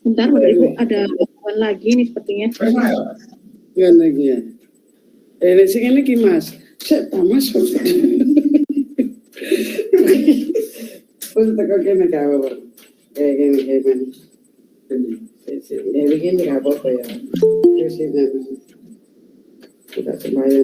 Bentar, Bapak Ibu, ada gangguan lagi nih sepertinya. Gimana lagi ya? Dari sini lagi Mas. Saya tamas. Untuk kau kena kau, kayak gini. Ya begini nggak apa-apa ya. Terus ini tidak sembahyang.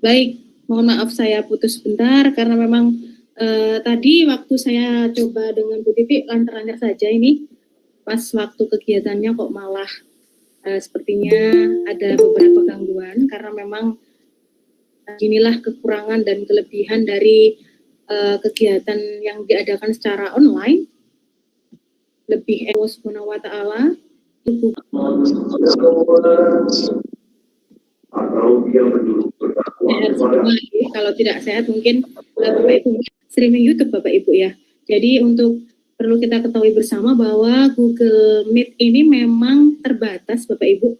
Baik, mohon maaf saya putus sebentar karena memang tadi waktu saya coba dengan Bu Titi lancar-lancar saja ini, pas waktu kegiatannya kok malah sepertinya ada beberapa gangguan karena memang inilah kekurangan dan kelebihan dari kegiatan yang diadakan secara online. Lebih Allah Subhanahu wa Ta'ala. Kalau tidak sehat mungkin Bapak Ibu streaming YouTube Bapak Ibu ya. Jadi untuk perlu kita ketahui bersama bahwa Google Meet ini memang terbatas Bapak Ibu.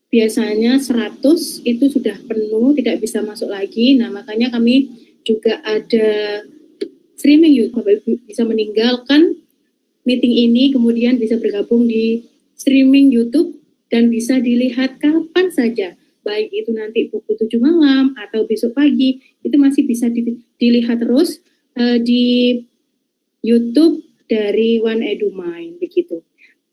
Biasanya 100 itu sudah penuh, tidak bisa masuk lagi. Nah, makanya kami juga ada streaming YouTube. Bapak Ibu bisa meninggalkan meeting ini, kemudian bisa bergabung di streaming YouTube dan bisa dilihat kapan saja. Baik itu nanti pukul 7 malam atau besok pagi, itu masih bisa dilihat terus di YouTube dari One Edu Mind, begitu.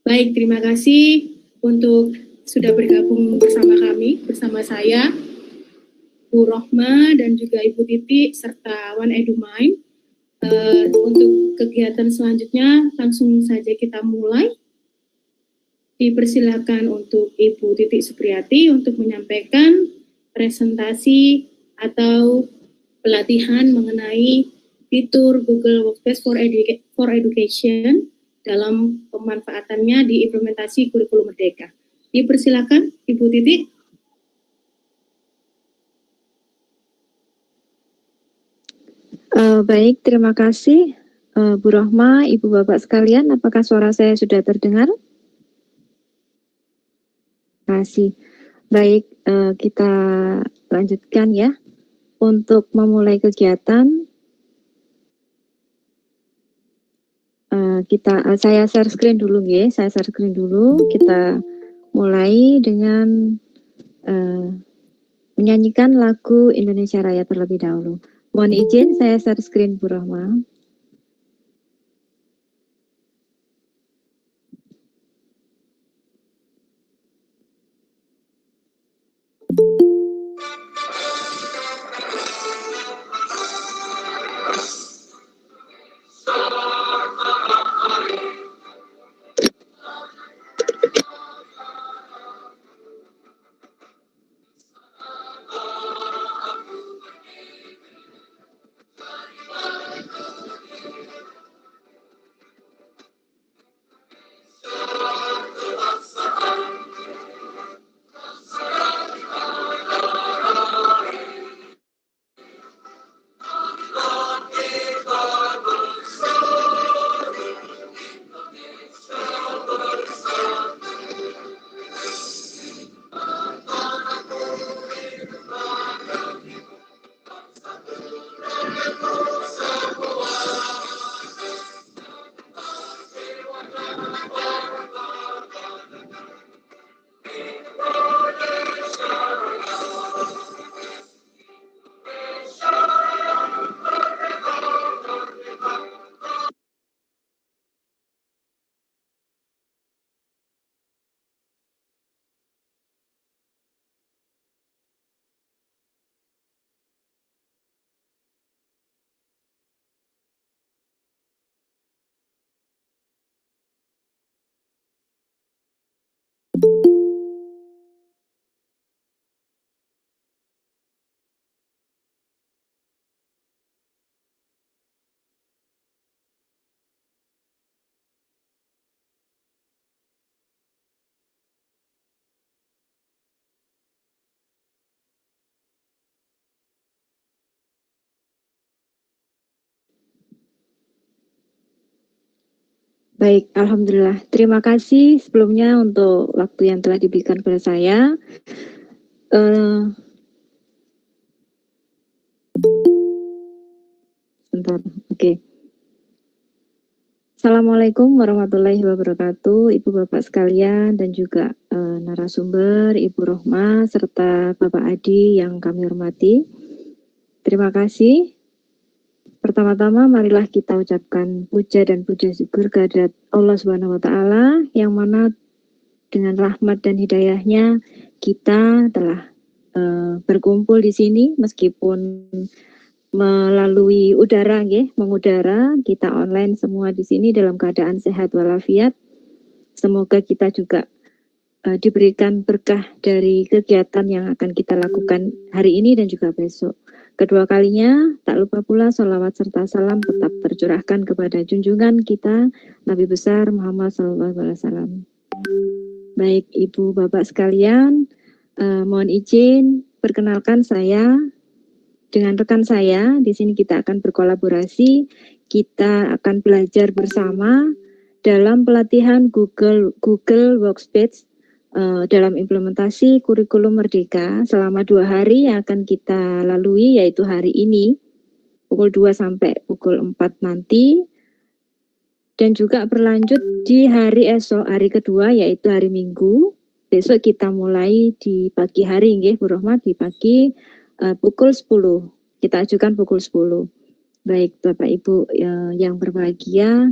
Baik, terima kasih untuk sudah bergabung bersama kami, bersama saya, Bu Rohma dan juga Ibu Titi serta One Edu Mind. Untuk kegiatan selanjutnya langsung saja kita mulai. Dipersilakan untuk Ibu Titi Supriyati untuk menyampaikan presentasi atau pelatihan mengenai fitur Google Workspace for Education dalam pemanfaatannya di implementasi kurikulum Merdeka. Dipersilakan Ibu Titi. Baik, terima kasih Bu Rohma, Ibu Bapak sekalian. Apakah suara saya sudah terdengar? Terima kasih. Baik, kita lanjutkan ya. Untuk memulai kegiatan, saya share screen dulu ya. Saya share screen dulu. Kita mulai dengan menyanyikan lagu Indonesia Raya terlebih dahulu. Mohon izin saya share screen Bu Rohma. Baik, Alhamdulillah. Terima kasih sebelumnya untuk waktu yang telah diberikan kepada saya. Sebentar, oke. Assalamualaikum warahmatullahi wabarakatuh, Ibu Bapak sekalian dan juga narasumber, Ibu Rohma, serta Bapak Adi yang kami hormati. Terima kasih. Pertama-tama marilah kita ucapkan puja dan puja syukur kehadirat Allah Subhanahu wa taala yang mana dengan rahmat dan hidayahnya kita telah berkumpul di sini meskipun melalui udara, mengudara, kita online semua di sini dalam keadaan sehat walafiat. Semoga kita juga diberikan berkah dari kegiatan yang akan kita lakukan hari ini dan juga besok. Kedua kalinya, tak lupa pula sholawat serta salam tetap tercurahkan kepada junjungan kita, Nabi besar Muhammad SAW. Baik Ibu Bapak sekalian, mohon izin perkenalkan saya dengan rekan saya. Di sini kita akan berkolaborasi, kita akan belajar bersama dalam pelatihan Google Workspace dalam implementasi kurikulum Merdeka selama 2 hari yang akan kita lalui, yaitu hari ini pukul 2 sampai pukul 4 nanti, dan juga berlanjut di hari esok, hari kedua yaitu hari Minggu. Besok kita mulai di pagi hari, Bu Rohmat, di pagi pukul 10. Kita ajukan pukul 10. Baik Bapak Ibu yang berbahagia,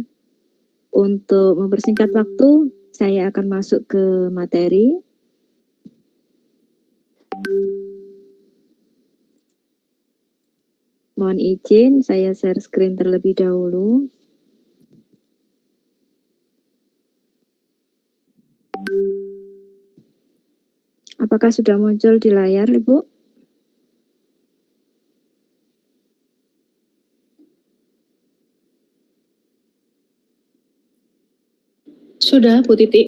untuk mempersingkat waktu, saya akan masuk ke materi. Mohon izin, saya share screen terlebih dahulu. Apakah sudah muncul di layar, Ibu? Sudah, Bu Titi.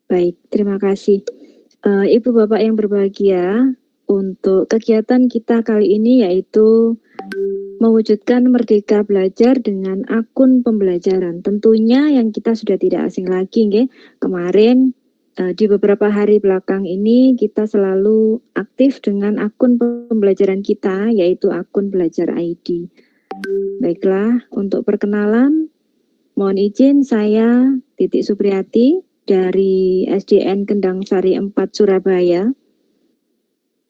Baik, terima kasih. Ibu Bapak yang berbahagia, untuk kegiatan kita kali ini yaitu mewujudkan merdeka belajar dengan akun pembelajaran. Tentunya yang kita sudah tidak asing lagi, kemarin di beberapa hari belakang ini kita selalu aktif dengan akun pembelajaran kita, yaitu akun Belajar ID. Baiklah, untuk perkenalan, mohon izin saya Titik Supriyati dari SDN Kendang Sari 4 Surabaya.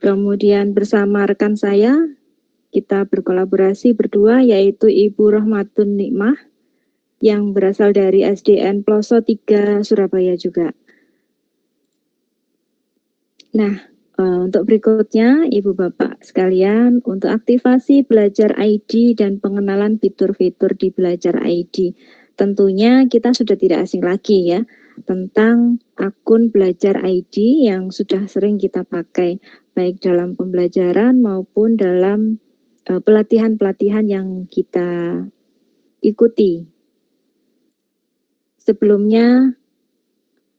Kemudian bersama rekan saya, kita berkolaborasi berdua yaitu Ibu Rohmatun Nikmah yang berasal dari SDN Ploso 3 Surabaya juga. Nah, untuk berikutnya Ibu Bapak sekalian, untuk aktivasi Belajar ID dan pengenalan fitur-fitur di Belajar ID. Tentunya kita sudah tidak asing lagi tentang akun Belajar ID yang sudah sering kita pakai baik dalam pembelajaran maupun dalam pelatihan-pelatihan yang kita ikuti. Sebelumnya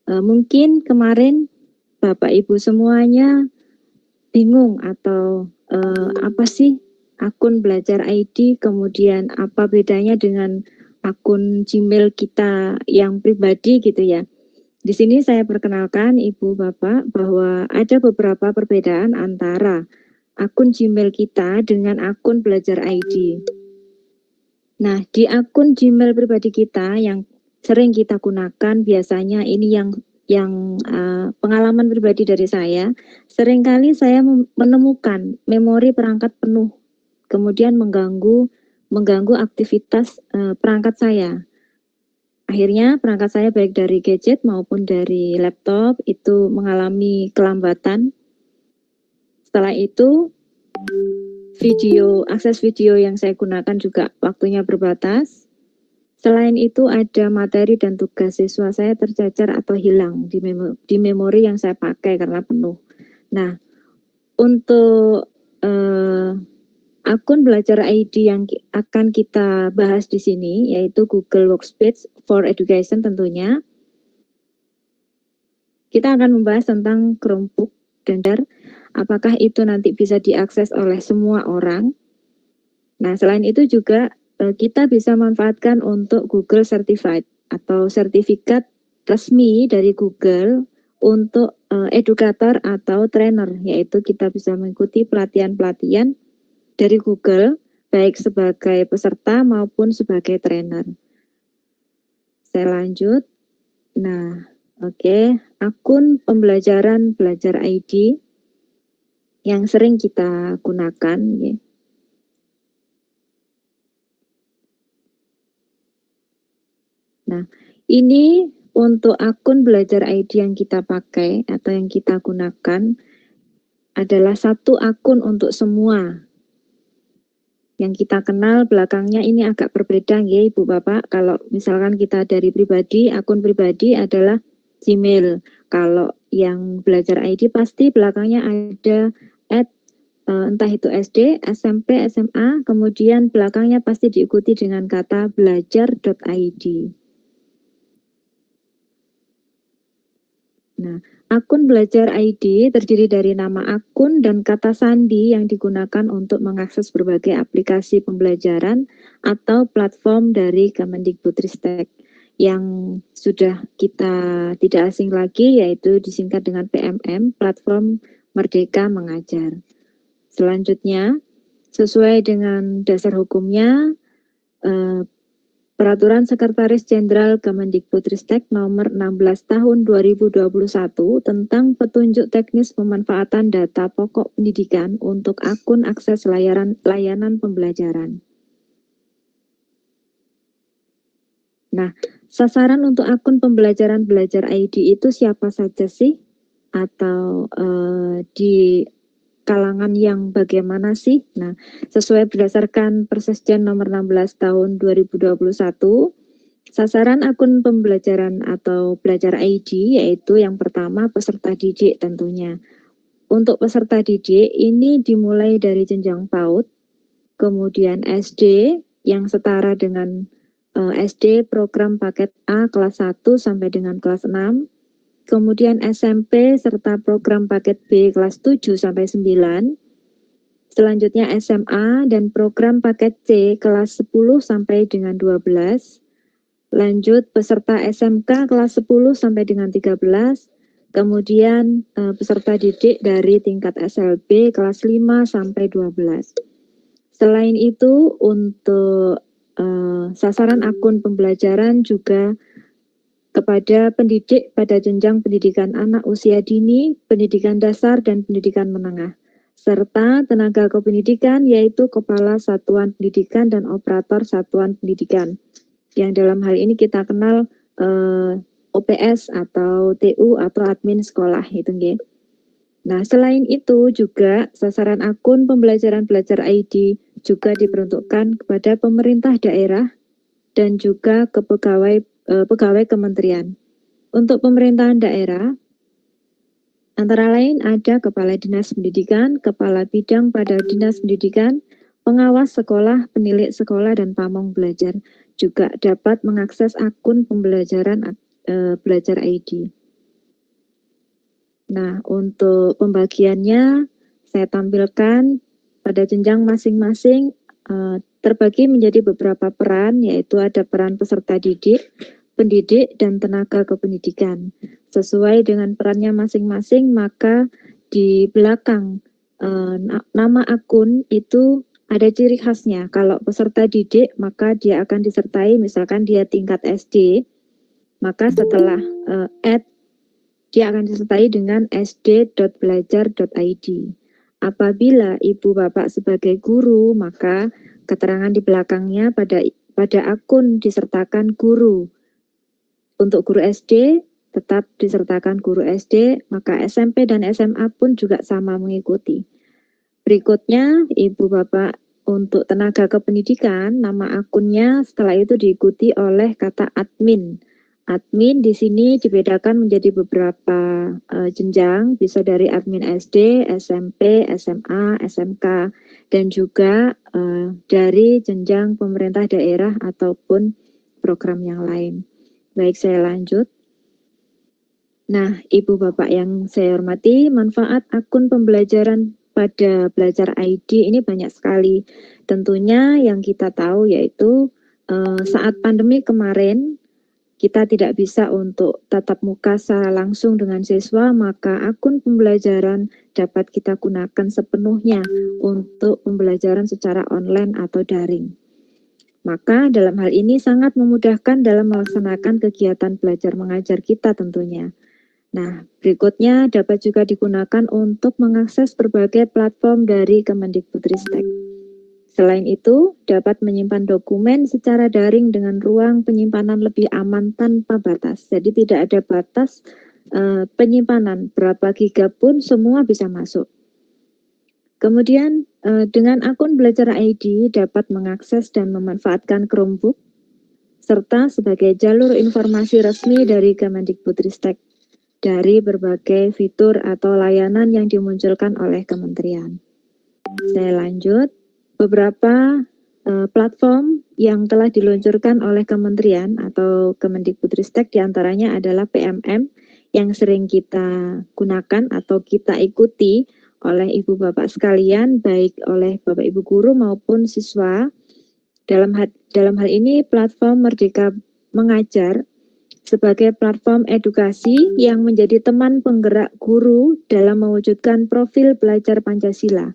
mungkin kemarin Bapak Ibu semuanya bingung atau apa sih akun Belajar ID, kemudian apa bedanya dengan akun Gmail kita yang pribadi gitu ya. Di sini saya perkenalkan Ibu Bapak bahwa ada beberapa perbedaan antara akun Gmail kita dengan akun Belajar ID. Nah, di akun Gmail pribadi kita yang sering kita gunakan, biasanya ini yang pengalaman pribadi dari saya, seringkali saya menemukan memori perangkat penuh, kemudian mengganggu aktivitas perangkat saya. Akhirnya perangkat saya baik dari gadget maupun dari laptop itu mengalami kelambatan. Setelah itu akses video yang saya gunakan juga waktunya berbatas. Selain itu ada materi dan tugas siswa saya tercecer atau hilang di memori yang saya pakai karena penuh. Nah, untuk akun Belajar ID yang akan kita bahas di sini yaitu Google Workspace for Education tentunya. Kita akan membahas tentang Chromebook dan apakah itu nanti bisa diakses oleh semua orang. Nah, selain itu juga kita bisa manfaatkan untuk Google Certified atau sertifikat resmi dari Google untuk edukator atau trainer, yaitu kita bisa mengikuti pelatihan-pelatihan dari Google baik sebagai peserta maupun sebagai trainer. Saya lanjut. Nah, oke, akun pembelajaran Belajar ID yang sering kita gunakan, ya. Nah, ini untuk akun Belajar ID yang kita pakai atau yang kita gunakan adalah satu akun untuk semua. Yang kita kenal belakangnya ini agak berbeda ya Ibu Bapak. Kalau misalkan kita dari pribadi, akun pribadi adalah Gmail. Kalau yang Belajar ID pasti belakangnya ada entah itu SD, SMP, SMA, kemudian belakangnya pasti diikuti dengan kata belajar.id. Nah, akun Belajar ID terdiri dari nama akun dan kata sandi yang digunakan untuk mengakses berbagai aplikasi pembelajaran atau platform dari Kemendikbudristek yang sudah kita tidak asing lagi, yaitu disingkat dengan PMM, Platform Merdeka Mengajar. Selanjutnya, sesuai dengan dasar hukumnya, Peraturan Sekretaris Jenderal Kemendikbudristek nomor 16 tahun 2021 tentang petunjuk teknis pemanfaatan data pokok pendidikan untuk akun akses layanan pembelajaran. Nah, sasaran untuk akun pembelajaran Belajar ID itu siapa saja sih? Atau di kalangan yang bagaimana sih? Nah, sesuai berdasarkan Persesjen nomor 16 tahun 2021, sasaran akun pembelajaran atau Belajar ID yaitu yang pertama peserta didik tentunya. Untuk peserta didik ini dimulai dari jenjang PAUD, kemudian SD yang setara dengan SD program paket A kelas 1 sampai dengan kelas 6, kemudian SMP serta program paket B kelas 7 sampai 9, selanjutnya SMA dan program paket C kelas 10 sampai dengan 12, lanjut peserta SMK kelas 10 sampai dengan 13, kemudian peserta didik dari tingkat SLB kelas 5 sampai 12. Selain itu untuk sasaran akun pembelajaran juga kepada pendidik pada jenjang pendidikan anak usia dini, pendidikan dasar, dan pendidikan menengah, serta tenaga kependidikan yaitu Kepala Satuan Pendidikan dan Operator Satuan Pendidikan, yang dalam hal ini kita kenal OPS atau TU atau admin sekolah itu nggih. Nah, selain itu juga sasaran akun pembelajaran Belajar ID juga diperuntukkan kepada pemerintah daerah dan juga ke pegawai kementerian. Untuk pemerintahan daerah, antara lain ada Kepala Dinas Pendidikan, Kepala Bidang pada Dinas Pendidikan, pengawas sekolah, penilik sekolah, dan pamong belajar juga dapat mengakses akun pembelajaran Belajar ID. Nah, untuk pembagiannya saya tampilkan pada jenjang masing-masing terbagi menjadi beberapa peran, yaitu ada peran peserta didik, pendidik, dan tenaga kependidikan. Sesuai dengan perannya masing-masing, maka di belakang nama akun itu ada ciri khasnya. Kalau peserta didik, maka dia akan disertai, misalkan dia tingkat SD, maka setelah add, dia akan disertai dengan sd.belajar.id. Apabila ibu bapak sebagai guru, maka keterangan di belakangnya pada akun disertakan guru. Untuk guru SD tetap disertakan guru SD, maka SMP dan SMA pun juga sama mengikuti. Berikutnya, ibu bapak untuk tenaga kependidikan, nama akunnya setelah itu diikuti oleh kata admin. Admin di sini dibedakan menjadi beberapa jenjang, bisa dari admin SD, SMP, SMA, SMK, dan juga dari jenjang pemerintah daerah ataupun program yang lain. Baik, saya lanjut. Nah, Ibu Bapak yang saya hormati, manfaat akun pembelajaran pada belajar ID ini banyak sekali. Tentunya yang kita tahu yaitu saat pandemi kemarin kita tidak bisa untuk tatap muka secara langsung dengan siswa, maka akun pembelajaran dapat kita gunakan sepenuhnya untuk pembelajaran secara online atau daring. Maka dalam hal ini sangat memudahkan dalam melaksanakan kegiatan belajar mengajar kita tentunya. Nah, berikutnya dapat juga digunakan untuk mengakses berbagai platform dari Kemendikbudristek. Selain itu, dapat menyimpan dokumen secara daring dengan ruang penyimpanan lebih aman tanpa batas. Jadi tidak ada batas penyimpanan, berapa giga pun semua bisa masuk. Kemudian dengan akun Belajar ID dapat mengakses dan memanfaatkan Chromebook, serta sebagai jalur informasi resmi dari Kemendikbudristek dari berbagai fitur atau layanan yang dimunculkan oleh kementerian. Saya lanjut. Beberapa platform yang telah diluncurkan oleh kementerian atau Kemendikbudristek diantaranya adalah PMM yang sering kita gunakan atau kita ikuti oleh ibu bapak sekalian, baik oleh bapak ibu guru maupun siswa. Dalam hal ini platform Merdeka Mengajar sebagai platform edukasi yang menjadi teman penggerak guru dalam mewujudkan profil belajar Pancasila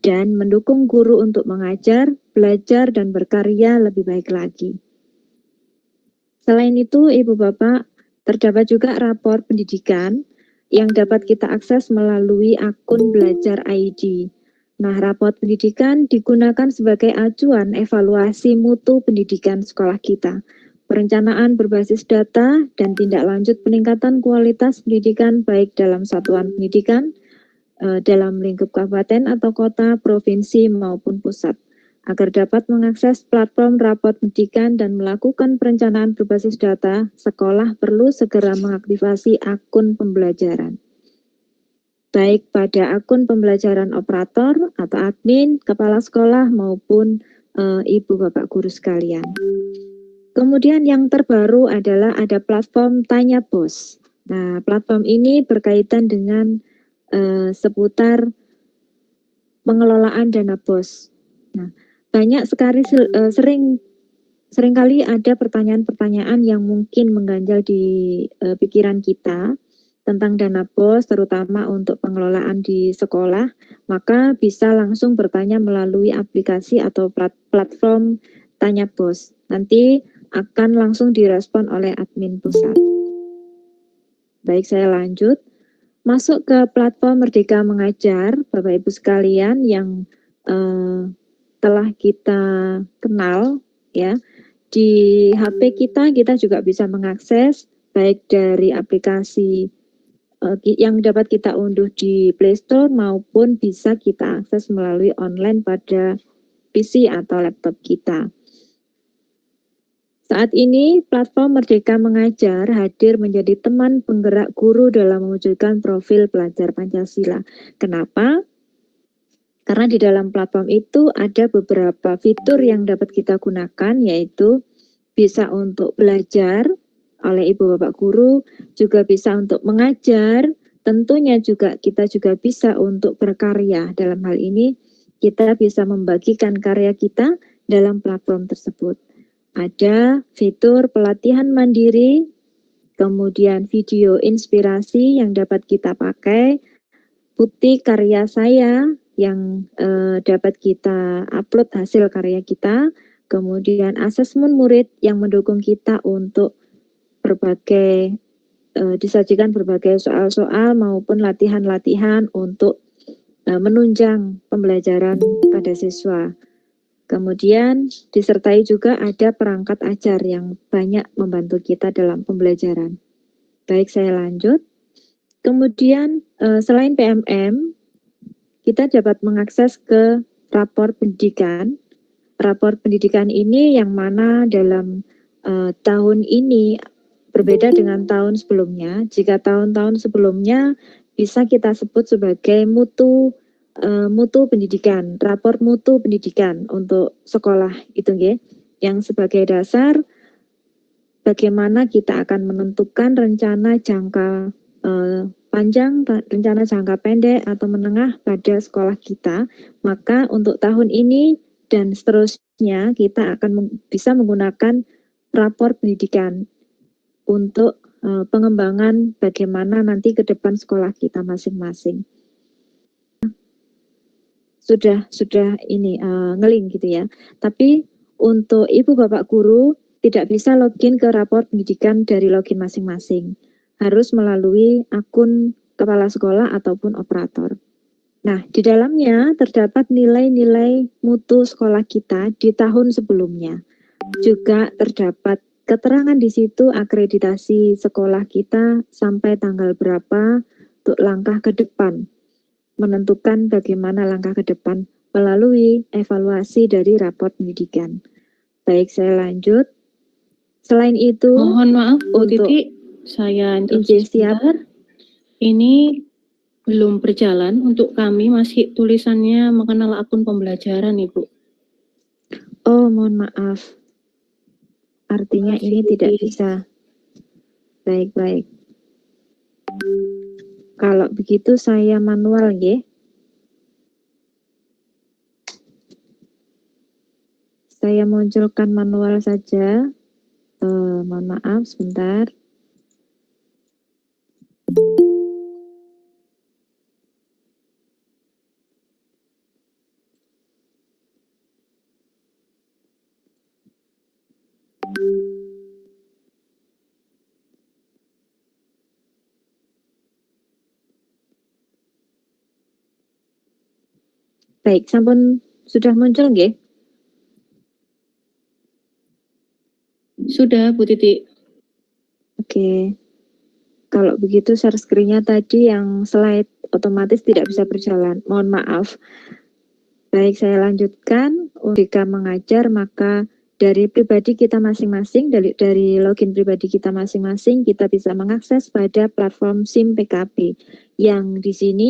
dan mendukung guru untuk mengajar, belajar, dan berkarya lebih baik lagi. Selain itu, Ibu Bapak, terdapat juga rapor pendidikan yang dapat kita akses melalui akun Belajar ID. Nah, rapor pendidikan digunakan sebagai acuan evaluasi mutu pendidikan sekolah kita, perencanaan berbasis data, dan tindak lanjut peningkatan kualitas pendidikan baik dalam satuan pendidikan, dalam lingkup kabupaten atau kota, provinsi maupun pusat, agar dapat mengakses platform rapor pendidikan dan melakukan perencanaan berbasis data. Sekolah perlu segera mengaktifasi akun pembelajaran, baik pada akun pembelajaran operator atau admin, kepala sekolah maupun ibu bapak guru sekalian. Kemudian yang terbaru adalah ada platform Tanya Bos. Nah, platform ini berkaitan dengan seputar pengelolaan dana BOS. Nah, banyak sekali seringkali ada pertanyaan-pertanyaan yang mungkin mengganjal di pikiran kita tentang dana BOS, terutama untuk pengelolaan di sekolah, maka bisa langsung bertanya melalui aplikasi atau platform Tanya BOS. Nanti akan langsung direspon oleh admin pusat. Baik, saya lanjut. Masuk ke platform Merdeka Mengajar, Bapak Ibu sekalian yang telah kita kenal, ya. Di HP kita juga bisa mengakses baik dari aplikasi yang dapat kita unduh di Play Store maupun bisa kita akses melalui online pada PC atau laptop kita. Saat ini, platform Merdeka Mengajar hadir menjadi teman penggerak guru dalam mewujudkan profil belajar Pancasila. Kenapa? Karena di dalam platform itu ada beberapa fitur yang dapat kita gunakan, yaitu bisa untuk belajar oleh ibu bapak guru, juga bisa untuk mengajar, tentunya kita juga bisa untuk berkarya. Dalam hal ini, kita bisa membagikan karya kita dalam platform tersebut. Ada fitur pelatihan mandiri, kemudian video inspirasi yang dapat kita pakai, bukti karya saya yang dapat kita upload hasil karya kita, kemudian asesmen murid yang mendukung kita untuk disajikan berbagai soal-soal maupun latihan-latihan untuk menunjang pembelajaran pada siswa. Kemudian disertai juga ada perangkat ajar yang banyak membantu kita dalam pembelajaran. Baik, saya lanjut. Kemudian selain PMM, kita dapat mengakses ke rapor pendidikan. Rapor pendidikan ini yang mana dalam tahun ini berbeda dengan tahun sebelumnya. Jika tahun-tahun sebelumnya bisa kita sebut sebagai mutu pendidikan, rapor mutu pendidikan untuk sekolah itu nggih, yang sebagai dasar bagaimana kita akan menentukan rencana jangka panjang, rencana jangka pendek atau menengah pada sekolah kita, maka untuk tahun ini dan seterusnya kita akan bisa menggunakan rapor pendidikan untuk pengembangan bagaimana nanti ke depan sekolah kita masing-masing. Sudah ini ngeling gitu ya. Tapi untuk Ibu Bapak guru tidak bisa login ke rapor pendidikan dari login masing-masing. Harus melalui akun kepala sekolah ataupun operator. Nah, di dalamnya terdapat nilai-nilai mutu sekolah kita di tahun sebelumnya. Juga terdapat keterangan di situ akreditasi sekolah kita sampai tanggal berapa untuk langkah ke depan. Menentukan bagaimana langkah ke depan melalui evaluasi dari rapor pendidikan. Baik, saya lanjut. Selain itu, mohon maaf Bu untuk Titi, saya interupsi siap. sebentar. Ini belum berjalan untuk kami, masih tulisannya mengenal akun pembelajaran Ibu. Oh, mohon maaf. Artinya ini tidak bisa. Baik. Kalau begitu saya manual ya. Saya munculkan manual saja. Mohon maaf sebentar. Baik, sampun sudah muncul nggih? Sudah Bu Titi. Oke. Kalau begitu share screen-nya tadi yang slide otomatis tidak bisa berjalan. Mohon maaf. Baik, saya lanjutkan. Jika mengajar maka dari pribadi kita masing-masing, dari login pribadi kita masing-masing, kita bisa mengakses pada platform SIM PKB. Yang di sini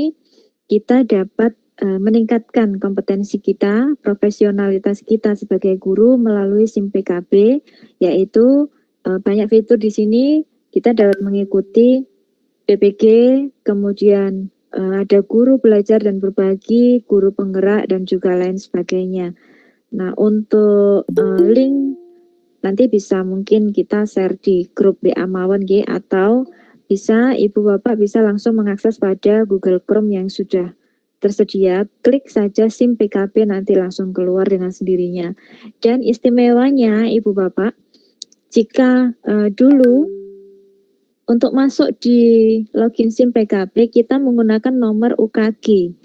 kita dapat meningkatkan kompetensi kita, profesionalitas kita sebagai guru melalui SIM PKB, yaitu banyak fitur di sini. Kita dapat mengikuti PPG, kemudian ada guru belajar dan berbagi, guru penggerak, dan juga lain sebagainya. Nah, untuk link nanti bisa mungkin kita share di grup WA Mawon G, atau bisa Ibu Bapak bisa langsung mengakses pada Google Chrome yang sudah tersedia. Klik saja SIM PKB, nanti langsung keluar dengan sendirinya. Dan istimewanya Ibu Bapak, jika dulu untuk masuk di login SIM PKB kita menggunakan nomor UKG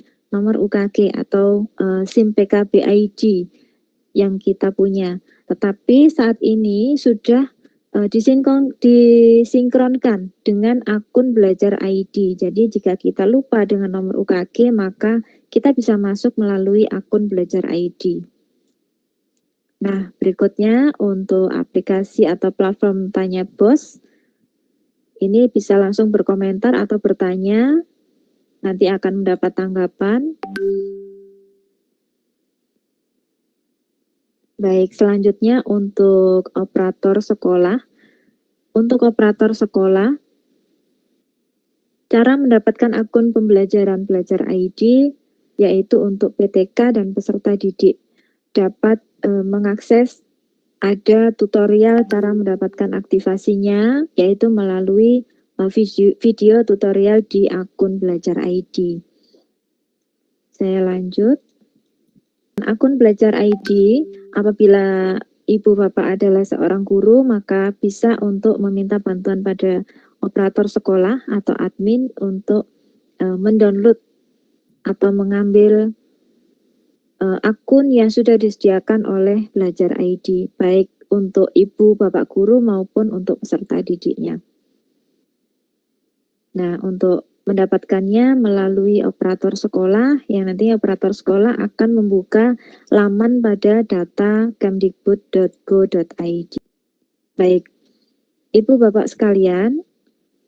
atau SIM PKB ID yang kita punya. Tetapi saat ini sudah disinkronkan dengan akun belajar ID. Jadi jika kita lupa dengan nomor UKG, maka kita bisa masuk melalui akun belajar ID. Nah, berikutnya untuk aplikasi atau platform Tanya Bos. Ini bisa langsung berkomentar atau bertanya. Nanti akan mendapat tanggapan. Baik, selanjutnya untuk operator sekolah. Untuk operator sekolah, cara mendapatkan akun pembelajaran belajar ID, yaitu untuk PTK dan peserta didik, dapat mengakses ada tutorial cara mendapatkan aktivasinya, yaitu melalui video tutorial di akun belajar ID. Saya lanjut. Akun belajar ID, apabila Ibu Bapak adalah seorang guru, maka bisa untuk meminta bantuan pada operator sekolah atau admin untuk mendownload atau mengambil akun yang sudah disediakan oleh belajar ID, baik untuk Ibu Bapak guru maupun untuk peserta didiknya. Nah, untuk mendapatkannya melalui operator sekolah, yang nantinya operator sekolah akan membuka laman pada data kemdikbud.go.id. Baik, Ibu Bapak sekalian,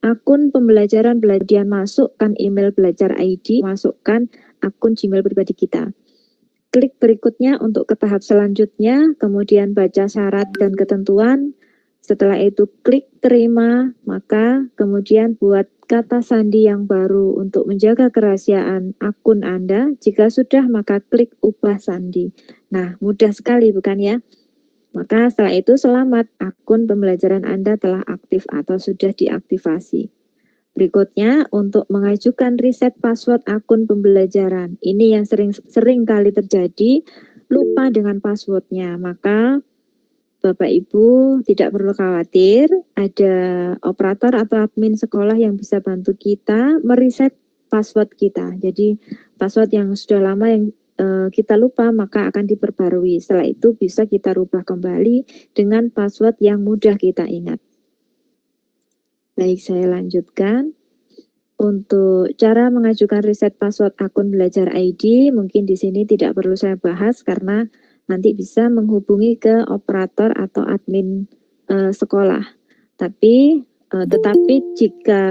akun pembelajaran belajar masukkan email belajar ID, masukkan akun Gmail pribadi kita. Klik berikutnya untuk ke tahap selanjutnya, kemudian baca syarat dan ketentuan, Setelah itu klik terima, maka kemudian buat kata sandi yang baru untuk menjaga kerahasiaan akun Anda. Jika sudah, maka klik ubah sandi. Nah, mudah sekali bukan ya? Maka setelah itu selamat, akun pembelajaran Anda telah aktif atau sudah diaktifasi. Berikutnya, untuk mengajukan reset password akun pembelajaran. Ini yang sering kali terjadi, lupa dengan passwordnya. Maka Bapak Ibu tidak perlu khawatir, ada operator atau admin sekolah yang bisa bantu kita mereset password kita. Jadi password yang sudah lama yang kita lupa maka akan diperbarui. Setelah itu bisa kita rubah kembali dengan password yang mudah kita ingat. Baik, saya lanjutkan. Untuk cara mengajukan reset password akun belajar ID, mungkin di sini tidak perlu saya bahas karena nanti bisa menghubungi ke operator atau admin sekolah. Tetapi jika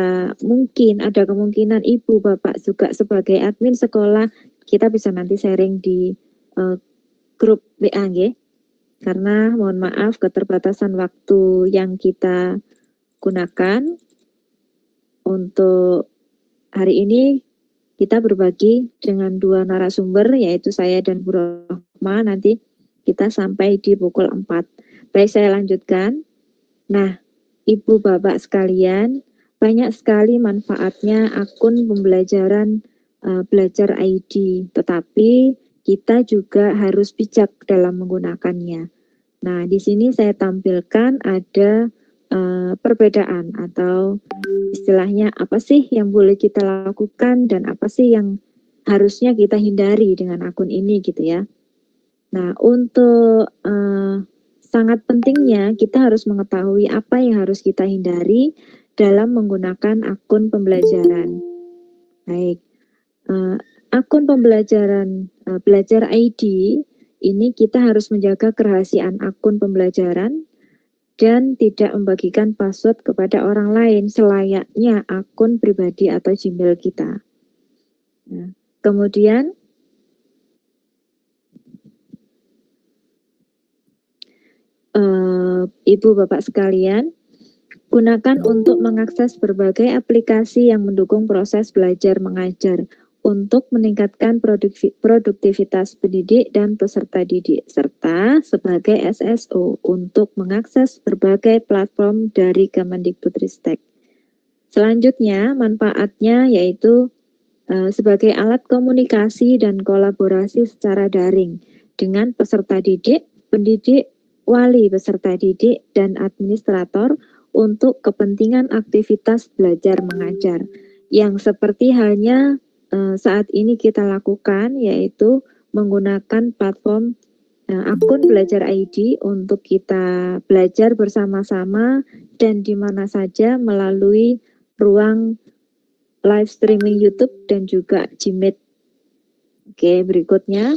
mungkin ada kemungkinan ibu bapak juga sebagai admin sekolah, kita bisa nanti sharing di grup WA, karena mohon maaf keterbatasan waktu yang kita gunakan untuk hari ini. Kita berbagi dengan dua narasumber, yaitu saya dan Bu Rohma. Nanti kita sampai di pukul 4. Baik, saya lanjutkan. Nah, Ibu Bapak sekalian, banyak sekali manfaatnya akun pembelajaran belajar ID. Tetapi kita juga harus bijak dalam menggunakannya. Nah, di sini saya tampilkan ada perbedaan atau istilahnya apa sih yang boleh kita lakukan dan apa sih yang harusnya kita hindari dengan akun ini gitu ya. Nah, untuk sangat pentingnya kita harus mengetahui apa yang harus kita hindari dalam menggunakan akun pembelajaran. Baik, akun pembelajaran belajar ID ini kita harus menjaga kerahasiaan akun pembelajaran dan tidak membagikan password kepada orang lain selayaknya akun pribadi atau Gmail kita. Nah, kemudian Ibu Bapak sekalian, gunakan untuk mengakses berbagai aplikasi yang mendukung proses belajar mengajar untuk meningkatkan produktivitas pendidik dan peserta didik, serta sebagai SSO untuk mengakses berbagai platform dari Kemendikbudristek. Selanjutnya, manfaatnya yaitu sebagai alat komunikasi dan kolaborasi secara daring dengan peserta didik, pendidik, wali peserta didik, dan administrator untuk kepentingan aktivitas belajar mengajar yang seperti halnya saat ini kita lakukan, yaitu menggunakan platform akun belajar ID untuk kita belajar bersama-sama dan di mana saja melalui ruang live streaming YouTube dan juga Gmeet. Oke, berikutnya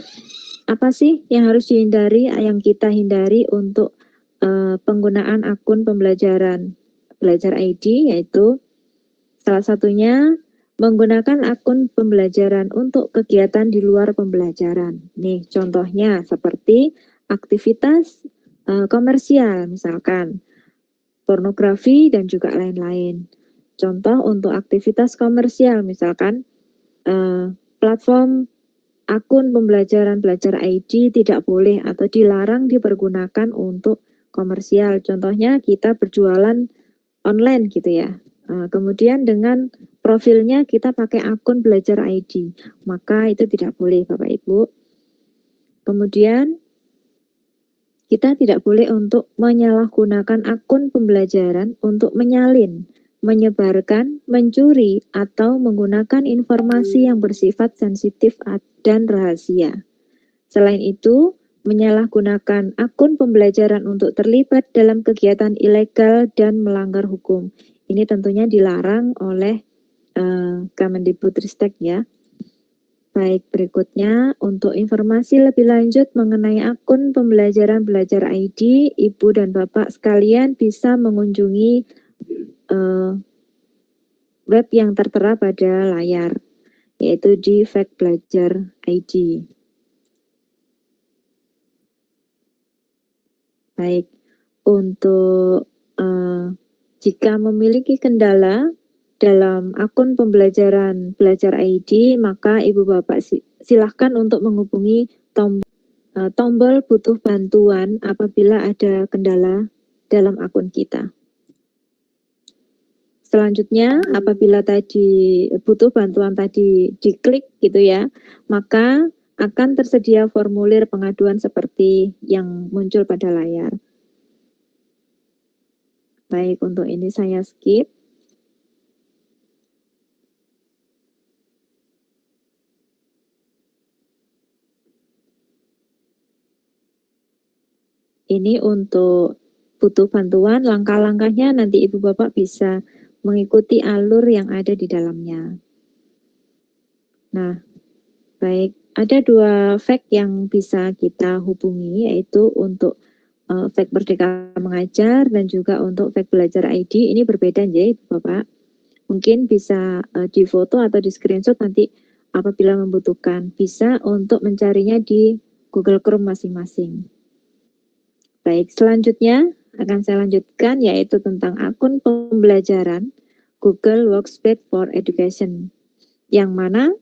apa sih yang harus dihindari, yang kita hindari untuk penggunaan akun pembelajaran belajar ID, yaitu salah satunya menggunakan akun pembelajaran untuk kegiatan di luar pembelajaran. Nih, contohnya seperti aktivitas komersial, misalkan pornografi dan juga lain-lain. Contoh untuk aktivitas komersial, misalkan platform akun pembelajaran belajar ID tidak boleh atau dilarang dipergunakan untuk komersial. Contohnya kita berjualan online gitu ya. Kemudian dengan profilnya kita pakai akun belajar ID, maka itu tidak boleh Bapak Ibu. Kemudian kita tidak boleh untuk menyalahgunakan akun pembelajaran untuk menyalin, menyebarkan, mencuri, atau menggunakan informasi yang bersifat sensitif dan rahasia. Selain itu, menyalahgunakan akun pembelajaran untuk terlibat dalam kegiatan ilegal dan melanggar hukum. Ini tentunya dilarang oleh Kemendikbudristek ya. Baik, berikutnya untuk informasi lebih lanjut mengenai akun pembelajaran belajar ID, Ibu dan Bapak sekalian bisa mengunjungi web yang tertera pada layar, yaitu di Fact Belajar ID. Baik, untuk Jika memiliki kendala dalam akun pembelajaran Belajar ID, maka Ibu Bapak silahkan untuk menghubungi tombol butuh bantuan apabila ada kendala dalam akun kita. Selanjutnya, apabila tadi butuh bantuan tadi diklik gitu ya, maka akan tersedia formulir pengaduan seperti yang muncul pada layar. Baik, untuk ini saya skip. Ini untuk butuh bantuan, langkah-langkahnya nanti Ibu Bapak bisa mengikuti alur yang ada di dalamnya. Nah, baik, ada 2 fact yang bisa kita hubungi, yaitu untuk fact Merdeka Mengajar dan juga untuk fact Belajar ID. Ini berbeda ya Ibu Bapak. Mungkin bisa difoto atau di screenshot nanti apabila membutuhkan. Bisa untuk mencarinya di Google Chrome masing-masing. Baik, selanjutnya akan saya lanjutkan yaitu tentang akun pembelajaran Google Workspace for Education, yang mana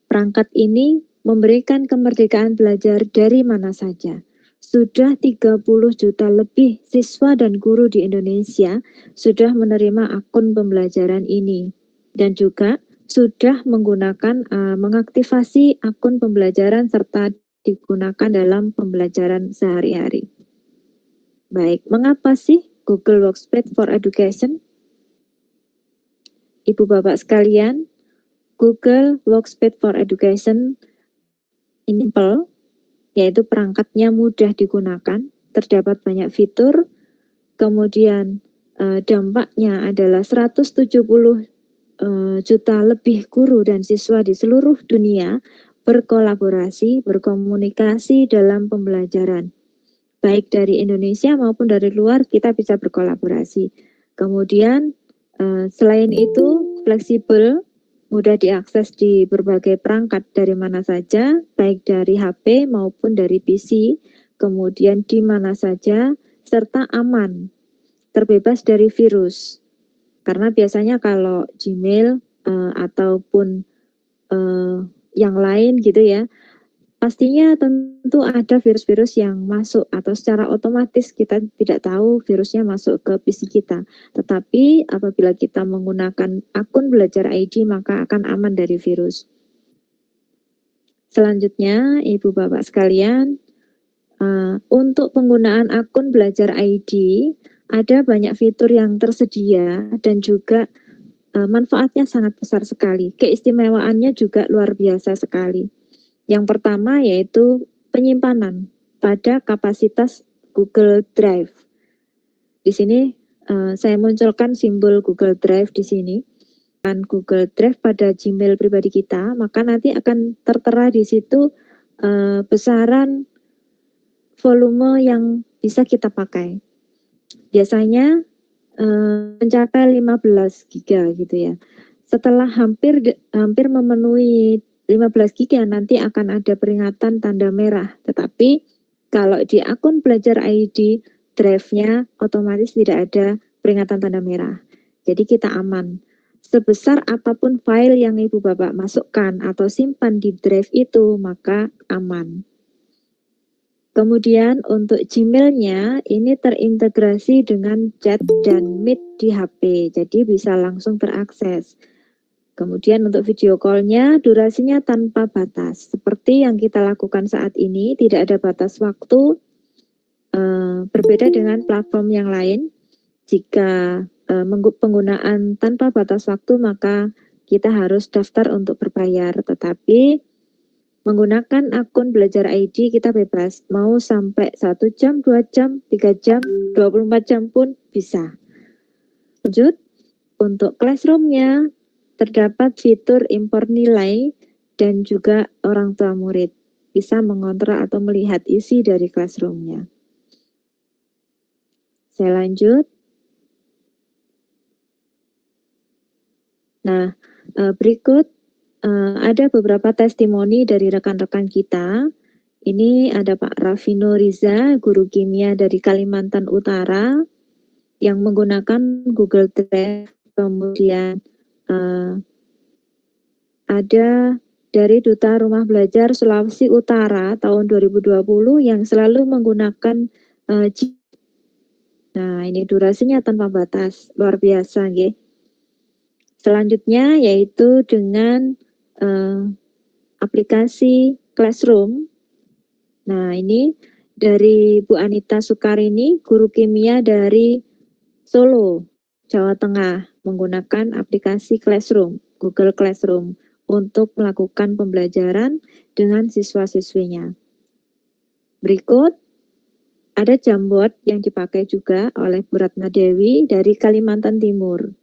perangkat ini memberikan kemerdekaan belajar dari mana saja. Sudah 30 juta lebih siswa dan guru di Indonesia sudah menerima akun pembelajaran ini, dan juga sudah menggunakan mengaktifasi akun pembelajaran serta digunakan dalam pembelajaran sehari-hari. Baik, mengapa sih Google Workspace for Education? Ibu Bapak sekalian, Google Workspace for Education ini simple, yaitu perangkatnya mudah digunakan, terdapat banyak fitur, kemudian dampaknya adalah 170 juta lebih guru dan siswa di seluruh dunia berkolaborasi, berkomunikasi dalam pembelajaran. Baik dari Indonesia maupun dari luar kita bisa berkolaborasi. Kemudian selain itu fleksibel, mudah diakses di berbagai perangkat dari mana saja, baik dari HP maupun dari PC, kemudian di mana saja, serta aman, terbebas dari virus. Karena biasanya kalau Gmail ataupun yang lain gitu ya, pastinya tentu ada virus-virus yang masuk atau secara otomatis kita tidak tahu virusnya masuk ke PC kita. Tetapi apabila kita menggunakan akun Belajar ID maka akan aman dari virus. Selanjutnya, Ibu Bapak sekalian, untuk penggunaan akun Belajar ID ada banyak fitur yang tersedia dan juga manfaatnya sangat besar sekali. Keistimewaannya juga luar biasa sekali. Yang pertama yaitu penyimpanan pada kapasitas Google Drive. Di sini saya munculkan simbol Google Drive di sini. Dan Google Drive pada Gmail pribadi kita, maka nanti akan tertera di situ besaran volume yang bisa kita pakai. Biasanya mencapai 15 giga gitu ya. Setelah hampir memenuhi 15 giga nanti akan ada peringatan tanda merah. Tetapi kalau di akun Belajar ID, drive-nya otomatis tidak ada peringatan tanda merah. Jadi kita aman. Sebesar apapun file yang Ibu Bapak masukkan atau simpan di drive itu, maka aman. Kemudian untuk Gmail-nya ini terintegrasi dengan chat dan Meet di HP. Jadi bisa langsung terakses. Kemudian untuk video call-nya durasinya tanpa batas. Seperti yang kita lakukan saat ini, tidak ada batas waktu. Berbeda dengan platform yang lain. Jika penggunaan tanpa batas waktu, maka kita harus daftar untuk berbayar. Tetapi menggunakan akun Belajar ID kita bebas. Mau sampai 1 jam, 2 jam, 3 jam, 24 jam pun bisa. Lanjut, untuk Classroom-nya terdapat fitur impor nilai dan juga orang tua murid bisa mengontrol atau melihat isi dari Classroom-nya. Saya lanjut. Nah, berikut ada beberapa testimoni dari rekan-rekan kita. Ini ada Pak Rafino Riza, guru kimia dari Kalimantan Utara. yang menggunakan Google Drive, kemudian ada dari Duta Rumah Belajar Sulawesi Utara tahun 2020 yang selalu menggunakan nah ini durasinya tanpa batas, luar biasa nggih. Selanjutnya yaitu dengan aplikasi Classroom. Nah ini dari Bu Anita Sukarini, guru kimia dari Solo, Jawa Tengah, menggunakan aplikasi Classroom, Google Classroom, untuk melakukan pembelajaran dengan siswa-siswinya. Berikut, ada Jamboard yang dipakai juga oleh Bu Ratna Dewi dari Kalimantan Timur.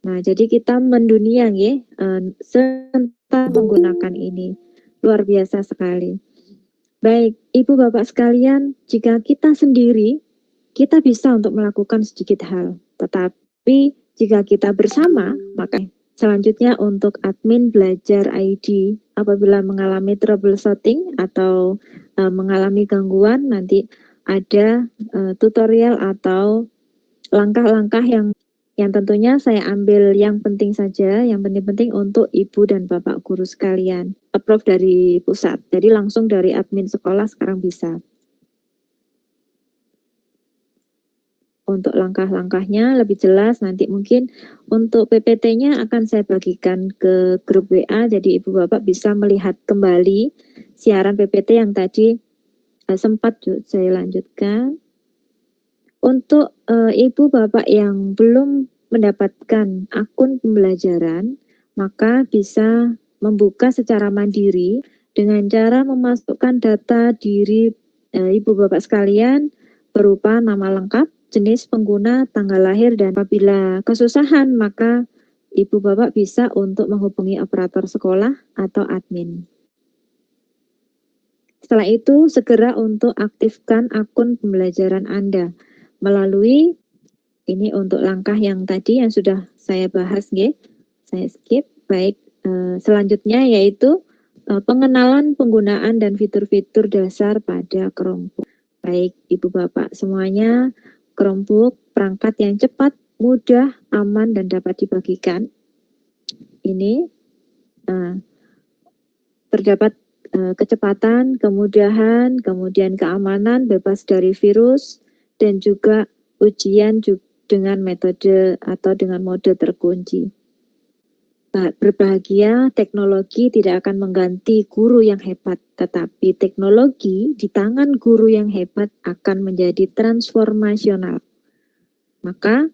Nah, jadi kita mendunia ya, serta menggunakan ini. Luar biasa sekali. Baik, Ibu Bapak sekalian, jika kita sendiri, kita bisa untuk melakukan sedikit hal. Tetapi jika kita bersama, maka selanjutnya untuk admin belajar ID, apabila mengalami troubleshooting atau mengalami gangguan, nanti ada tutorial atau langkah-langkah yang tentunya saya ambil yang penting saja, yang penting-penting untuk Ibu dan Bapak guru sekalian. Approve dari pusat, jadi langsung dari admin sekolah sekarang bisa. Untuk langkah-langkahnya lebih jelas nanti mungkin untuk PPT-nya akan saya bagikan ke grup WA, jadi Ibu Bapak bisa melihat kembali siaran PPT yang tadi sempat saya lanjutkan. Untuk Ibu Bapak yang belum mendapatkan akun pembelajaran, maka bisa membuka secara mandiri dengan cara memasukkan data diri Ibu Bapak sekalian berupa nama lengkap, jenis pengguna, tanggal lahir, dan apabila kesusahan maka Ibu Bapak bisa untuk menghubungi operator sekolah atau admin. Setelah itu segera untuk aktifkan akun pembelajaran Anda melalui ini untuk langkah yang tadi yang sudah saya bahas nggih. Saya skip. Baik, selanjutnya yaitu pengenalan penggunaan dan fitur-fitur dasar pada Chromebook. Baik, Ibu Bapak semuanya, Chromebook perangkat yang cepat, mudah, aman, dan dapat dibagikan. Ini terdapat kecepatan, kemudahan, kemudian keamanan, bebas dari virus, dan juga ujian dengan metode atau dengan mode terkunci. Berbahagia, teknologi tidak akan mengganti guru yang hebat, tetapi teknologi di tangan guru yang hebat akan menjadi transformasional. Maka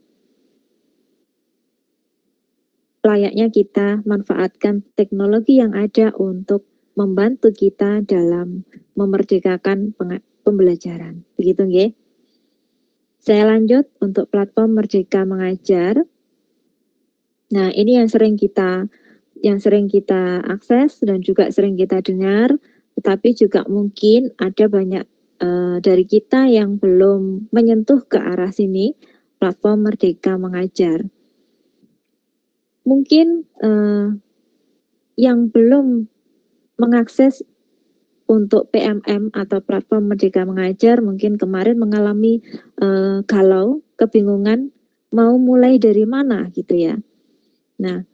layaknya kita manfaatkan teknologi yang ada untuk membantu kita dalam memerdekakan pembelajaran. Begitu nggih? Saya lanjut untuk platform Merdeka Mengajar. Nah, ini yang sering kita akses dan juga sering kita dengar, tetapi juga mungkin ada banyak dari kita yang belum menyentuh ke arah sini, platform Merdeka Mengajar. Mungkin yang belum mengakses untuk PMM atau platform Merdeka Mengajar mungkin kemarin mengalami galau, kebingungan mau mulai dari mana gitu ya. Nah,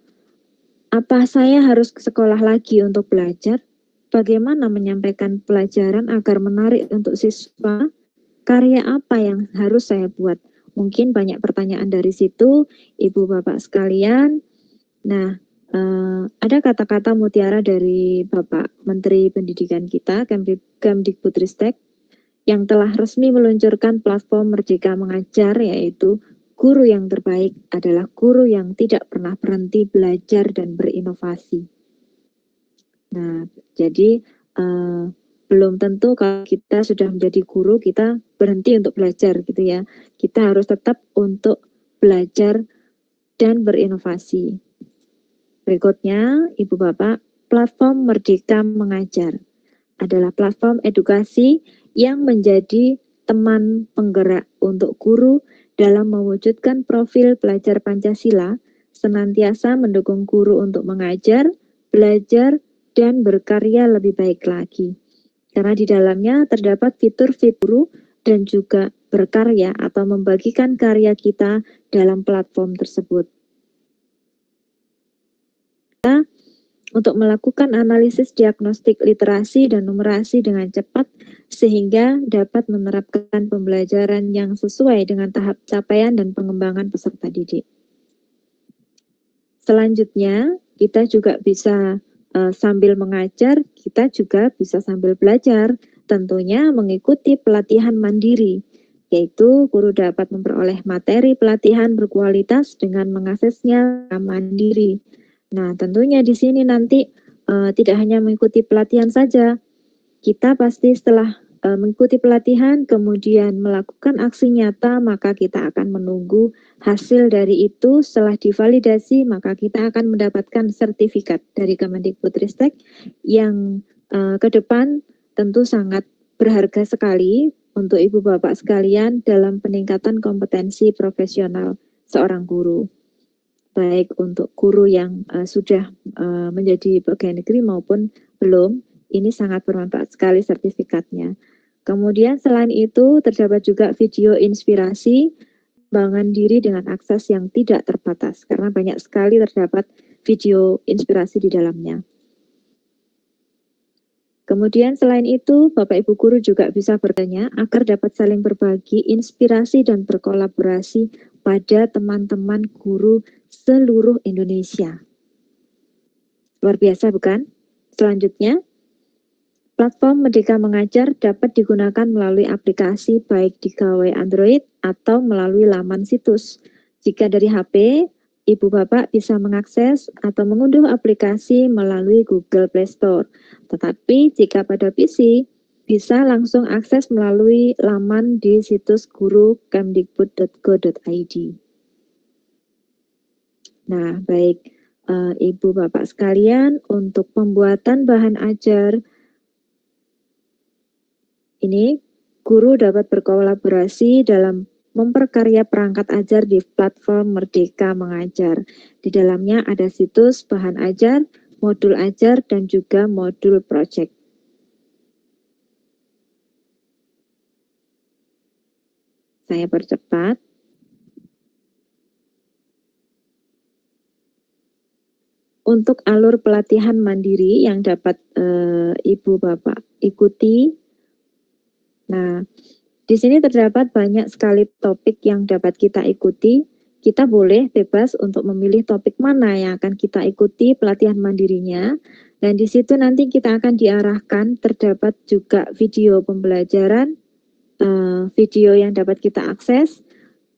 apa saya harus ke sekolah lagi untuk belajar? Bagaimana menyampaikan pelajaran agar menarik untuk siswa? Karya apa yang harus saya buat? Mungkin banyak pertanyaan dari situ, Ibu Bapak sekalian. Nah, ada kata-kata mutiara dari Bapak Menteri Pendidikan kita, Kemdikbudristek, yang telah resmi meluncurkan platform Merdeka Mengajar, yaitu guru yang terbaik adalah guru yang tidak pernah berhenti belajar dan berinovasi. Nah, jadi belum tentu kalau kita sudah menjadi guru, kita berhenti untuk belajar gitu ya. Kita harus tetap untuk belajar dan berinovasi. Berikutnya, Ibu Bapak, platform Merdeka Mengajar adalah platform edukasi yang menjadi teman penggerak untuk guru dalam mewujudkan profil pelajar Pancasila, senantiasa mendukung guru untuk mengajar, belajar, dan berkarya lebih baik lagi. Karena di dalamnya terdapat fitur-fitur dan juga berkarya atau membagikan karya kita dalam platform tersebut. Untuk melakukan analisis diagnostik literasi dan numerasi dengan cepat sehingga dapat menerapkan pembelajaran yang sesuai dengan tahap capaian dan pengembangan peserta didik. Selanjutnya, kita juga bisa sambil mengajar, kita juga bisa sambil belajar, tentunya mengikuti pelatihan mandiri, yaitu guru dapat memperoleh materi pelatihan berkualitas dengan mengaksesnya mandiri. Nah, tentunya di sini nanti tidak hanya mengikuti pelatihan saja, kita pasti setelah mengikuti pelatihan kemudian melakukan aksi nyata, maka kita akan menunggu hasil dari itu. Setelah divalidasi, maka kita akan mendapatkan sertifikat dari Kemendikbudristek yang ke depan tentu sangat berharga sekali untuk Ibu Bapak sekalian dalam peningkatan kompetensi profesional seorang guru. Baik untuk guru yang sudah menjadi pegawai negeri maupun belum, ini sangat bermanfaat sekali sertifikatnya. Kemudian selain itu terdapat juga video inspirasi pengembangan diri dengan akses yang tidak terbatas, karena banyak sekali terdapat video inspirasi di dalamnya. Kemudian selain itu, Bapak Ibu Guru juga bisa bertanya agar dapat saling berbagi inspirasi dan berkolaborasi pada teman-teman guru seluruh Indonesia. Luar biasa bukan? Selanjutnya, platform Merdeka Mengajar dapat digunakan melalui aplikasi baik di gawai Android atau melalui laman situs. Jika dari HP, Ibu Bapak bisa mengakses atau mengunduh aplikasi melalui Google Play Store. Tetapi jika pada PC, bisa langsung akses melalui laman di situs guru kemdikbud.go.id. Nah, baik Ibu Bapak sekalian, untuk pembuatan bahan ajar ini, guru dapat berkolaborasi dalam memperkarya perangkat ajar di platform Merdeka Mengajar. Di dalamnya ada situs bahan ajar, modul ajar, dan juga modul project. Saya percepat. Untuk alur pelatihan mandiri yang dapat Ibu Bapak ikuti. Nah, di sini terdapat banyak sekali topik yang dapat kita ikuti. Kita boleh bebas untuk memilih topik mana yang akan kita ikuti pelatihan mandirinya. Dan di situ nanti kita akan diarahkan, terdapat juga video pembelajaran, video yang dapat kita akses.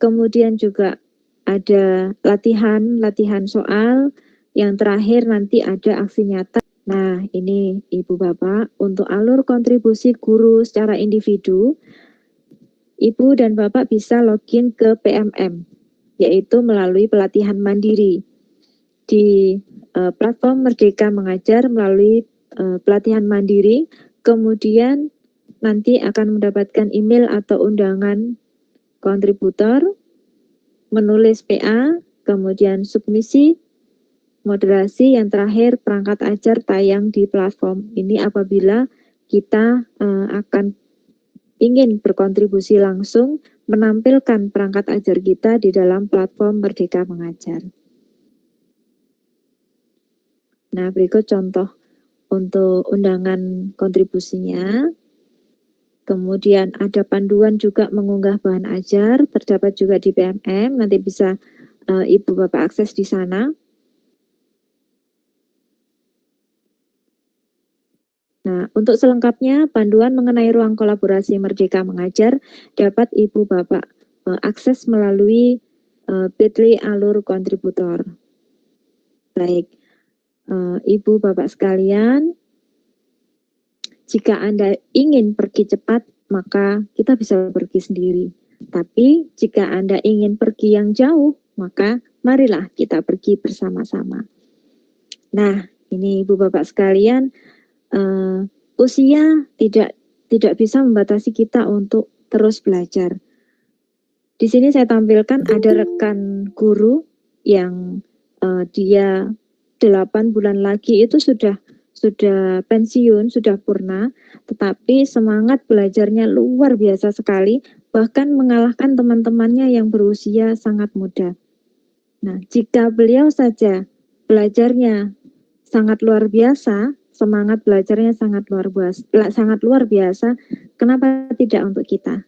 Kemudian juga ada latihan soal. Yang terakhir nanti ada aksi nyata. Nah, ini Ibu Bapak, untuk alur kontribusi guru secara individu, Ibu dan Bapak bisa login ke PMM, yaitu melalui pelatihan mandiri. Di platform Merdeka Mengajar melalui pelatihan mandiri, kemudian nanti akan mendapatkan email atau undangan kontributor, menulis PA, kemudian submisi, moderasi, yang terakhir perangkat ajar tayang di platform ini apabila kita akan ingin berkontribusi langsung menampilkan perangkat ajar kita di dalam platform Merdeka Mengajar. Nah, berikut contoh untuk undangan kontribusinya. Kemudian ada panduan juga mengunggah bahan ajar, terdapat juga di PMM, nanti bisa Ibu Bapak akses di sana. Nah, untuk selengkapnya, panduan mengenai ruang kolaborasi Merdeka Mengajar dapat Ibu Bapak akses melalui bit.ly alur kontributor. Baik, Ibu Bapak sekalian, jika Anda ingin pergi cepat, maka kita bisa pergi sendiri. Tapi jika Anda ingin pergi yang jauh, maka marilah kita pergi bersama-sama. Nah, ini Ibu Bapak sekalian, usia tidak bisa membatasi kita untuk terus belajar. Di sini saya tampilkan ada rekan guru yang dia 8 bulan lagi itu sudah pensiun, sudah purna, tetapi semangat belajarnya luar biasa sekali, bahkan mengalahkan teman-temannya yang berusia sangat muda. Nah, jika beliau saja belajarnya sangat luar biasa, semangat belajarnya sangat luar biasa, kenapa tidak untuk kita?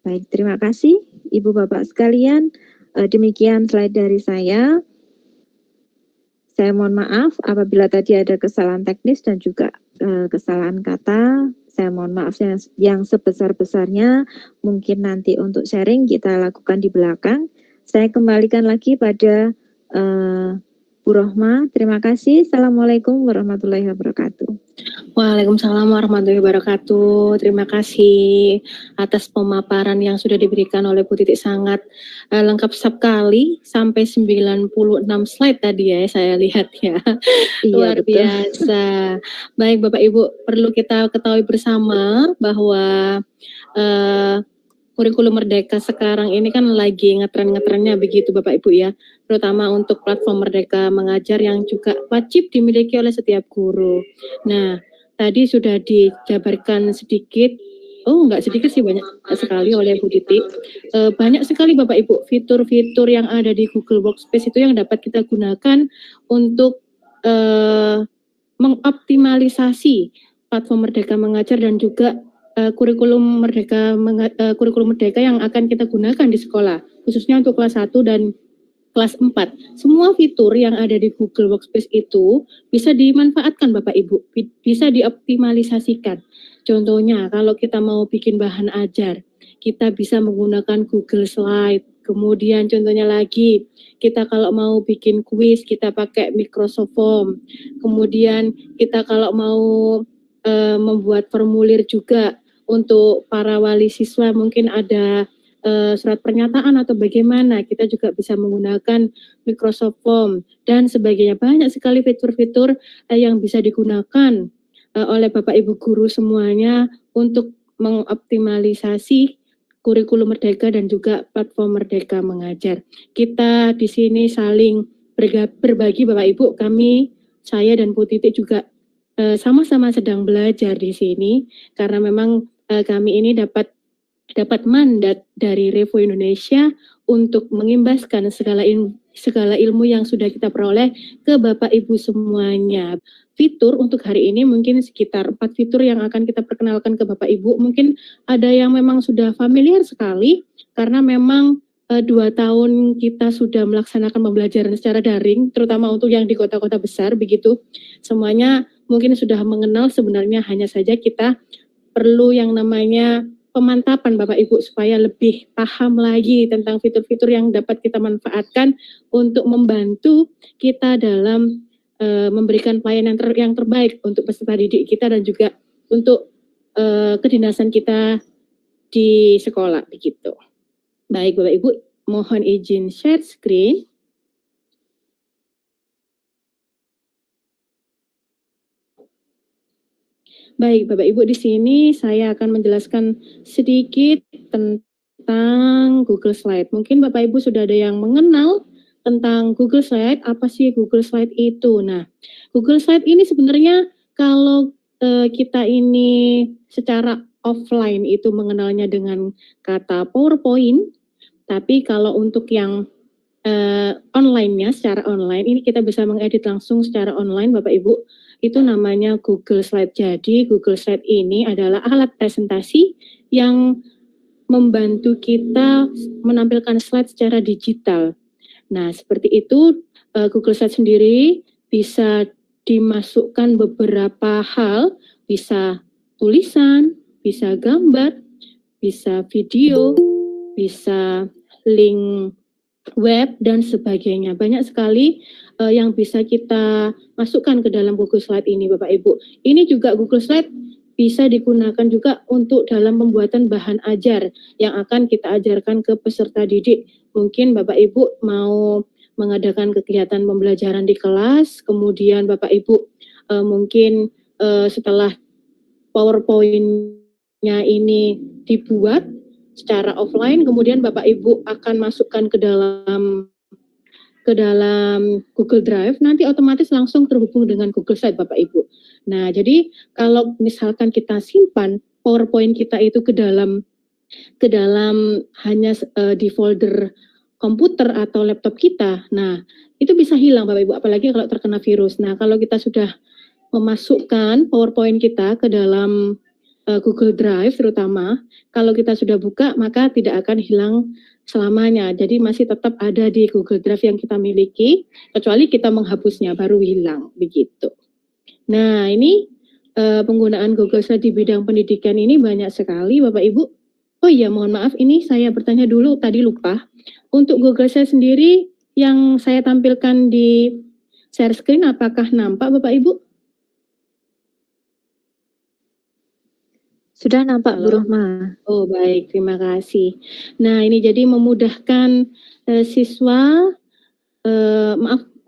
Baik, terima kasih Ibu Bapak sekalian. Demikian slide dari saya. Saya mohon maaf apabila tadi ada kesalahan teknis dan juga kesalahan kata. Saya mohon maaf yang sebesar-besarnya. Mungkin nanti untuk sharing kita lakukan di belakang. Saya kembalikan lagi pada Bu Rohma. Terima kasih. Assalamualaikum warahmatullahi wabarakatuh. Waalaikumsalam warahmatullahi wabarakatuh. Terima kasih atas pemaparan yang sudah diberikan oleh Bu Titik, sangat lengkap sekali, sampai 96 slide tadi ya saya lihat ya. Iya, luar betul. biasa. Baik Bapak Ibu, perlu kita ketahui bersama bahwa kurikulum Merdeka sekarang ini kan lagi ngetren-ngetrennya begitu Bapak Ibu ya, terutama untuk platform Merdeka Mengajar yang juga wajib dimiliki oleh setiap guru. Nah, tadi sudah dijabarkan sedikit, enggak sedikit sih, banyak sekali oleh Bu Titi. Banyak sekali Bapak Ibu fitur-fitur yang ada di Google Workspace itu yang dapat kita gunakan untuk mengoptimalisasi platform Merdeka Mengajar dan juga kurikulum Merdeka yang akan kita gunakan di sekolah, khususnya untuk kelas 1 dan kelas 4. Semua fitur yang ada di Google Workspace itu bisa dimanfaatkan Bapak Ibu, bisa dioptimalisasikan. Contohnya kalau kita mau bikin bahan ajar, kita bisa menggunakan Google Slide. Kemudian contohnya lagi, kita kalau mau bikin kuis, kita pakai Microsoft Form. Kemudian kita kalau mau membuat formulir juga untuk para wali siswa, mungkin ada surat pernyataan atau bagaimana, kita juga bisa menggunakan Microsoft Form dan sebagainya. Banyak sekali fitur-fitur yang bisa digunakan oleh Bapak Ibu guru semuanya untuk mengoptimalisasi kurikulum Merdeka dan juga platform Merdeka Mengajar. Kita di sini saling berbagi Bapak Ibu, saya dan Bu Titik juga sama-sama sedang belajar di sini, karena memang kami ini dapat mandat dari Revo Indonesia untuk mengimbaskan segala ilmu yang sudah kita peroleh ke Bapak Ibu semuanya. Fitur untuk hari ini mungkin sekitar 4 fitur yang akan kita perkenalkan ke Bapak Ibu. Mungkin ada yang memang sudah familiar sekali, karena memang 2 tahun kita sudah melaksanakan pembelajaran secara daring, terutama untuk yang di kota-kota besar begitu. Semuanya mungkin sudah mengenal, sebenarnya hanya saja kita perlu yang namanya pemantapan Bapak Ibu supaya lebih paham lagi tentang fitur-fitur yang dapat kita manfaatkan untuk membantu kita dalam memberikan pelayanan yang terbaik untuk peserta didik kita dan juga untuk kedinasan kita di sekolah begitu. Baik Bapak Ibu, mohon izin share screen. Baik, Bapak Ibu, di sini saya akan menjelaskan sedikit tentang Google Slide. Mungkin Bapak Ibu sudah ada yang mengenal tentang Google Slide. Apa sih Google Slide itu? Nah, Google Slide ini sebenarnya kalau kita ini secara offline itu mengenalnya dengan kata PowerPoint, tapi kalau untuk yang online-nya, secara online, ini kita bisa mengedit langsung secara online, Bapak Ibu. Itu namanya Google Slide. Jadi Google Slide ini adalah alat presentasi yang membantu kita menampilkan slide secara digital. Nah, seperti itu Google Slide sendiri bisa dimasukkan beberapa hal, bisa tulisan, bisa gambar, bisa video, bisa link web dan sebagainya. Banyak sekali yang bisa kita masukkan ke dalam Google Slide ini Bapak Ibu. Ini juga Google Slide bisa digunakan juga untuk dalam pembuatan bahan ajar yang akan kita ajarkan ke peserta didik. Mungkin Bapak Ibu mau mengadakan kegiatan pembelajaran di kelas, kemudian Bapak Ibu mungkin setelah PowerPoint-nya ini dibuat secara offline, kemudian Bapak Ibu akan masukkan ke dalam Google Drive, nanti otomatis langsung terhubung dengan Google Slide Bapak Ibu. Nah, jadi kalau misalkan kita simpan PowerPoint kita itu ke dalam ke dalam hanya di folder komputer atau laptop kita. Nah, itu bisa hilang Bapak Ibu, apalagi kalau terkena virus. Nah, kalau kita sudah memasukkan PowerPoint kita ke dalam Google Drive terutama, kalau kita sudah buka maka tidak akan hilang selamanya. Jadi masih tetap ada di Google Drive yang kita miliki, kecuali kita menghapusnya baru hilang begitu. Nah, ini penggunaan Google Slide di bidang pendidikan ini banyak sekali Bapak Ibu. Oh iya, mohon maaf, ini saya bertanya dulu, tadi lupa. Untuk Google Slide sendiri yang saya tampilkan di share screen, apakah nampak Bapak Ibu? Sudah nampak Bu Halo? Rohma. Oh baik, terima kasih. Nah ini jadi memudahkan siswa,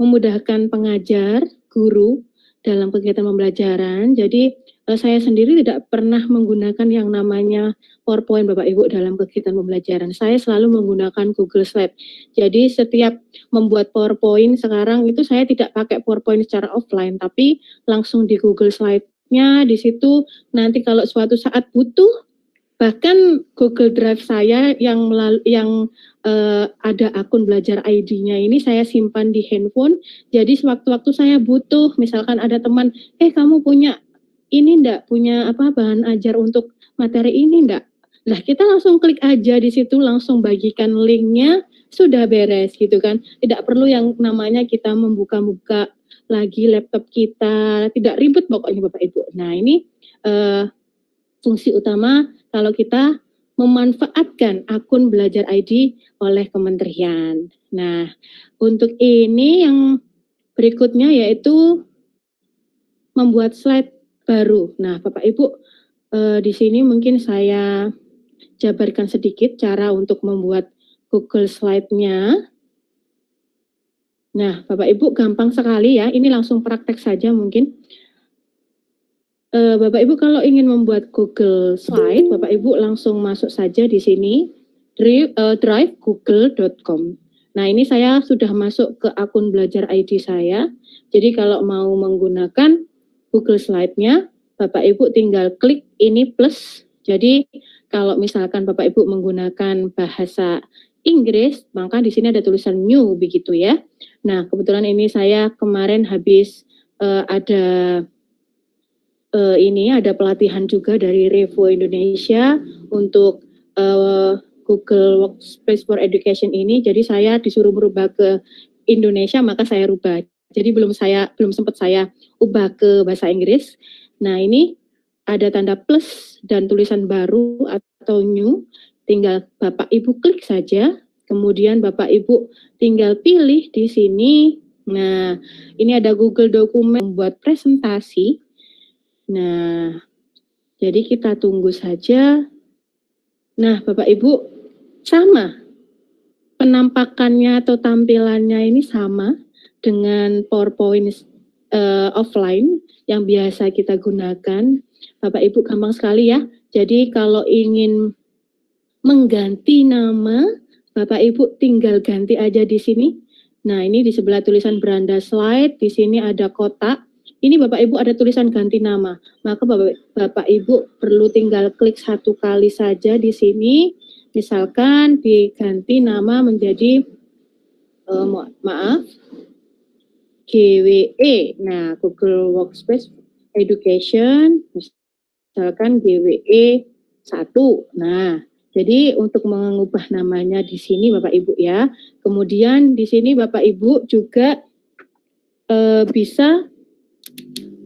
memudahkan pengajar, guru dalam kegiatan pembelajaran. Jadi saya sendiri tidak pernah menggunakan yang namanya PowerPoint Bapak Ibu dalam kegiatan pembelajaran. Saya selalu menggunakan Google Slide. Jadi setiap membuat PowerPoint sekarang itu saya tidak pakai PowerPoint secara offline, tapi langsung di Google Slide-nya. Di situ nanti kalau suatu saat butuh, bahkan Google Drive saya yang ada akun belajar ID-nya ini saya simpan di handphone. Jadi sewaktu-waktu saya butuh, misalkan ada teman, kamu punya ini enggak, punya bahan ajar untuk materi ini enggak? Nah, kita langsung klik aja di situ, langsung bagikan linknya, sudah beres gitu kan. Tidak perlu yang namanya kita membuka-buka lagi laptop kita, tidak ribet pokoknya Bapak Ibu. Nah, ini fungsi utama kalau kita memanfaatkan akun belajar ID oleh kementerian. Nah, untuk ini yang berikutnya yaitu membuat slide baru. Nah, Bapak Ibu, di sini mungkin saya jabarkan sedikit cara untuk membuat Google Slide-nya. Nah, Bapak Ibu gampang sekali ya, ini langsung praktek saja mungkin. Bapak Ibu kalau ingin membuat Google Slide, Bapak Ibu langsung masuk saja di sini, drive.google.com. Nah, ini saya sudah masuk ke akun belajar ID saya. Jadi kalau mau menggunakan Google Slide-nya, Bapak Ibu tinggal klik ini plus. Jadi kalau misalkan Bapak Ibu menggunakan bahasa Inggris, maka di sini ada tulisan new begitu ya. Nah, kebetulan ini saya kemarin habis ada pelatihan juga dari Revo Indonesia untuk Google Workspace for Education ini. Jadi saya disuruh merubah ke Indonesia, maka saya rubah. Jadi belum sempat saya ubah ke bahasa Inggris. Nah, ini ada tanda plus dan tulisan baru atau new. Tinggal Bapak Ibu klik saja. Kemudian Bapak Ibu tinggal pilih di sini. Nah, ini ada Google Dokumen membuat presentasi. Nah, jadi kita tunggu saja. Nah, Bapak Ibu, sama. Penampakannya atau tampilannya ini sama dengan PowerPoint offline yang biasa kita gunakan. Bapak Ibu gampang sekali ya. Jadi kalau ingin mengganti nama, Bapak Ibu tinggal ganti aja di sini. Nah, ini di sebelah tulisan beranda slide, di sini ada kotak. Ini Bapak Ibu ada tulisan ganti nama. Maka Bapak Ibu perlu tinggal klik satu kali saja di sini. Misalkan diganti nama menjadi GWE. Nah, Google Workspace Education, misalkan GWE 1. Nah, jadi untuk mengubah namanya di sini Bapak Ibu ya. Kemudian di sini Bapak Ibu juga bisa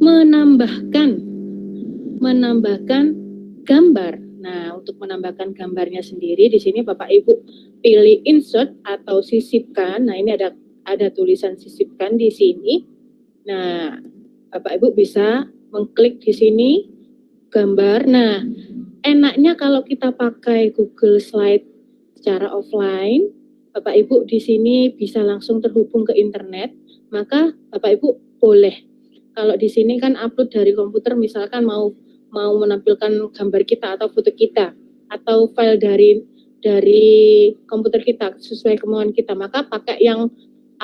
menambahkan gambar. Nah, untuk menambahkan gambarnya sendiri di sini Bapak Ibu pilih insert atau sisipkan. Nah, ini ada tulisan sisipkan di sini. Nah, Bapak Ibu bisa mengklik di sini gambar. Nah, enaknya kalau kita pakai Google Slide secara offline, Bapak Ibu di sini bisa langsung terhubung ke internet, maka Bapak Ibu boleh. Kalau di sini kan upload dari komputer, misalkan mau menampilkan gambar kita atau foto kita atau file dari komputer kita sesuai kemauan kita, maka pakai yang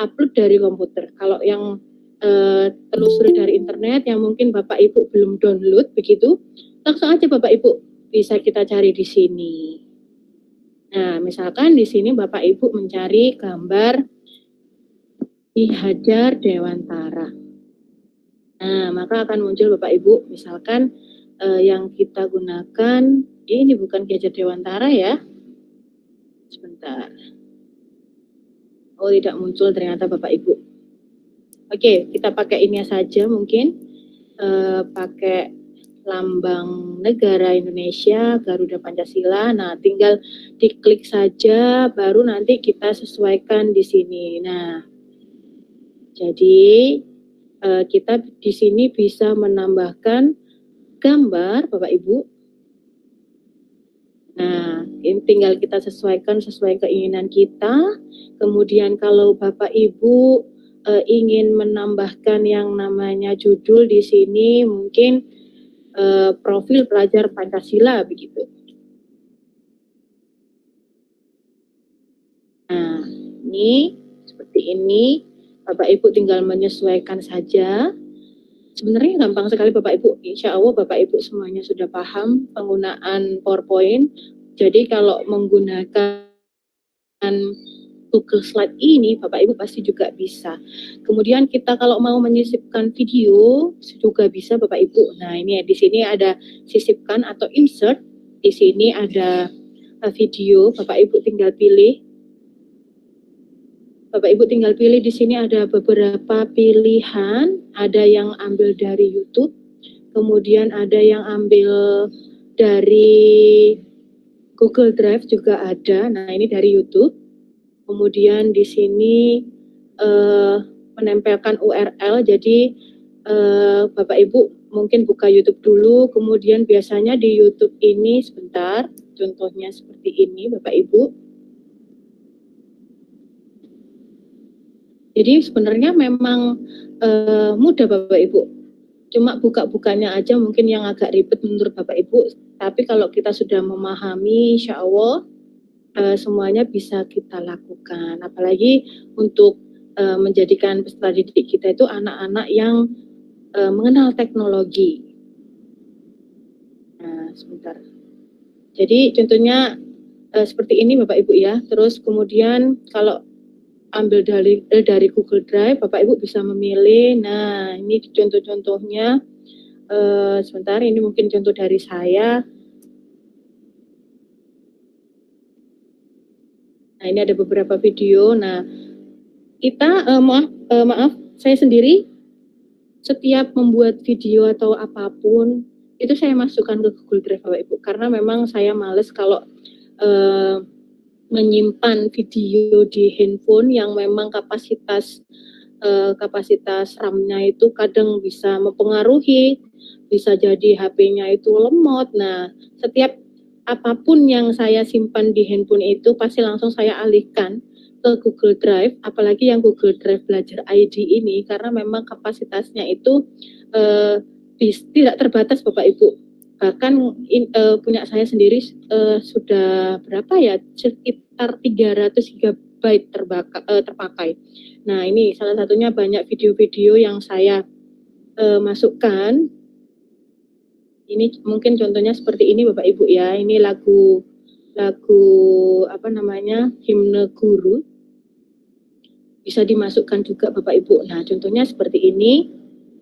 upload dari komputer. Kalau yang telusuri dari internet yang mungkin Bapak Ibu belum download begitu, langsung aja Bapak Ibu bisa kita cari di sini. Nah, misalkan di sini Bapak Ibu mencari gambar Ki Hajar Dewantara. Nah, maka akan muncul Bapak Ibu, misalkan yang kita gunakan, ini bukan Ki Hajar Dewantara ya. Sebentar. Oh, tidak muncul ternyata Bapak Ibu. Oke, kita pakai ini saja mungkin. Pakai lambang negara Indonesia, Garuda Pancasila. Nah, tinggal diklik saja, baru nanti kita sesuaikan di sini. Nah, jadi kita di sini bisa menambahkan gambar, Bapak Ibu. Nah, ini tinggal kita sesuaikan sesuai keinginan kita. Kemudian kalau Bapak Ibu ingin menambahkan yang namanya judul di sini, mungkin profil pelajar Pancasila begitu. Nah, ini seperti ini. Bapak Ibu tinggal menyesuaikan saja. Sebenarnya gampang sekali Bapak Ibu. Insya Allah Bapak Ibu semuanya sudah paham penggunaan PowerPoint. Jadi kalau menggunakan Google Slide ini Bapak Ibu pasti juga bisa. Kemudian kita kalau mau menyisipkan video juga bisa Bapak Ibu. Nah, ini di sini ada sisipkan atau insert. Di sini ada video, Bapak Ibu tinggal pilih. Bapak Ibu tinggal pilih, di sini ada beberapa pilihan, ada yang ambil dari YouTube, kemudian ada yang ambil dari Google Drive juga ada. Nah, ini dari YouTube. Kemudian di sini menempelkan URL, jadi Bapak Ibu mungkin buka YouTube dulu, kemudian biasanya di YouTube ini sebentar, contohnya seperti ini Bapak Ibu. Jadi sebenarnya memang mudah Bapak Ibu, cuma buka-bukanya aja mungkin yang agak ribet menurut Bapak Ibu, tapi kalau kita sudah memahami insya Allah semuanya bisa kita lakukan, apalagi untuk menjadikan peserta didik kita itu anak-anak yang mengenal teknologi. Nah, sebentar. Jadi contohnya seperti ini Bapak Ibu ya. Terus kemudian kalau ambil dari Google Drive, Bapak Ibu bisa memilih. Nah, ini contoh-contohnya. Sebentar, ini mungkin contoh dari saya. Nah, ini ada beberapa video. Nah, kita maaf, saya sendiri setiap membuat video atau apapun itu saya masukkan ke Google Drive Bapak Ibu, karena memang saya males kalau menyimpan video di handphone yang memang kapasitas RAM-nya itu kadang bisa mempengaruhi, bisa jadi HP-nya itu lemot. Nah, setiap apapun yang saya simpan di handphone itu pasti langsung saya alihkan ke Google Drive, apalagi yang Google Drive Belajar ID ini, karena memang kapasitasnya itu tidak terbatas Bapak Ibu. Bahkan punya saya sendiri sudah berapa ya, sekitar 300 GB terpakai. Nah, ini salah satunya banyak video-video yang saya masukkan. Ini mungkin contohnya seperti ini Bapak Ibu ya. Ini lagu apa namanya, himne guru, bisa dimasukkan juga Bapak Ibu. Nah, contohnya seperti ini.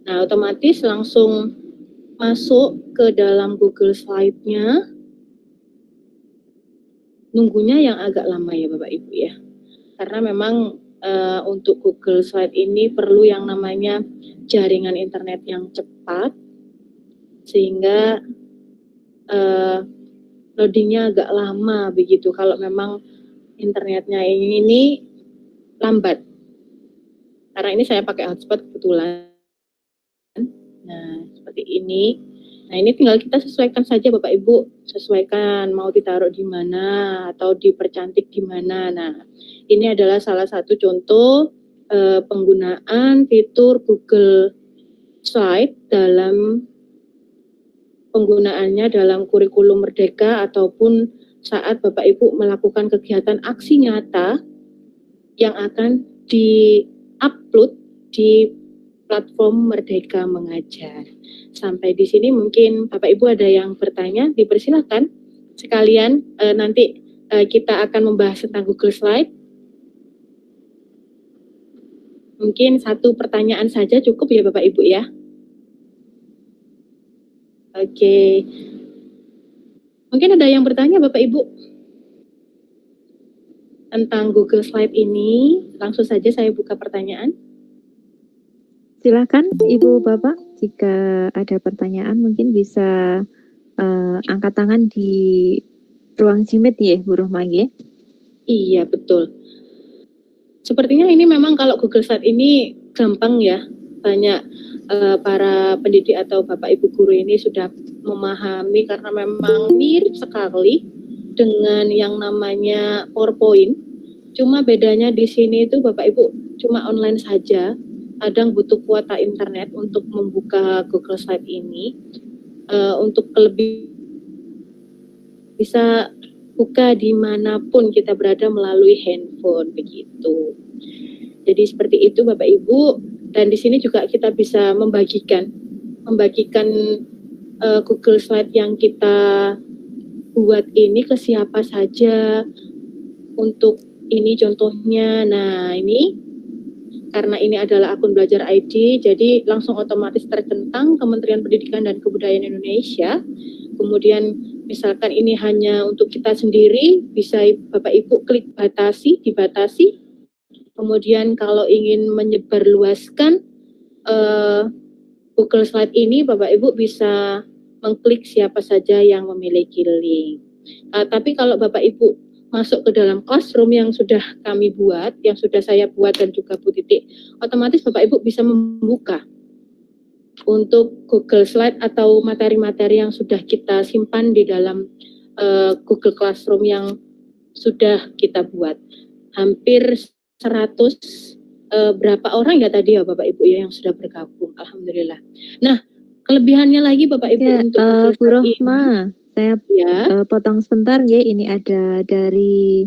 Nah, otomatis langsung masuk ke dalam Google Slide-nya. Nunggunya yang agak lama ya Bapak Ibu ya, karena memang untuk Google Slide ini perlu yang namanya jaringan internet yang cepat, sehingga loadingnya agak lama begitu kalau memang internetnya ini lambat. Karena ini saya pakai hotspot kebetulan. Nah, seperti ini. Nah, ini tinggal kita sesuaikan saja Bapak Ibu, sesuaikan mau ditaruh di mana atau dipercantik di mana. Nah, ini adalah salah satu contoh penggunaan fitur Google Slide dalam penggunaannya dalam kurikulum Merdeka ataupun saat Bapak Ibu melakukan kegiatan aksi nyata yang akan di-upload di platform Merdeka Mengajar. Sampai di sini mungkin Bapak Ibu ada yang bertanya, dipersilakan. Sekalian nanti kita akan membahas tentang Google Slide. Mungkin satu pertanyaan saja cukup ya Bapak Ibu ya. Oke. Mungkin ada yang bertanya Bapak Ibu tentang Google Slide ini. Langsung saja saya buka pertanyaan. Silakan Ibu Bapak, jika ada pertanyaan mungkin bisa angkat tangan di ruang Jimit ya Bu Rohma ya. Iya betul. Sepertinya ini memang kalau Google Slide ini gampang ya. Banyak para pendidik atau Bapak Ibu guru ini sudah memahami karena memang mirip sekali dengan yang namanya PowerPoint. Cuma bedanya di sini itu Bapak Ibu cuma online saja. Kadang butuh kuota internet untuk membuka Google Slide ini. Untuk lebih bisa buka dimanapun kita berada melalui handphone begitu. Jadi seperti itu Bapak Ibu. Dan di sini juga kita bisa membagikan Google Slide yang kita buat ini ke siapa saja. Untuk ini contohnya, nah ini karena ini adalah akun belajar ID, jadi langsung otomatis tercentang Kementerian Pendidikan dan Kebudayaan Indonesia. Kemudian misalkan ini hanya untuk kita sendiri, bisa Bapak Ibu klik dibatasi. Kemudian kalau ingin menyebarluaskan Google Slide ini, Bapak Ibu bisa mengklik siapa saja yang memiliki link. Tapi kalau Bapak Ibu masuk ke dalam Classroom yang sudah kami buat, yang sudah saya buat dan juga Bu Titik, otomatis Bapak Ibu bisa membuka untuk Google Slide atau materi-materi yang sudah kita simpan di dalam Google Classroom yang sudah kita buat. Hampir 100 berapa orang ya tadi ya Bapak Ibu ya yang sudah bergabung, alhamdulillah. Nah, kelebihannya lagi Bapak Ibu ya, untuk Bu Rohma, saya potong sebentar ya. Ini ada dari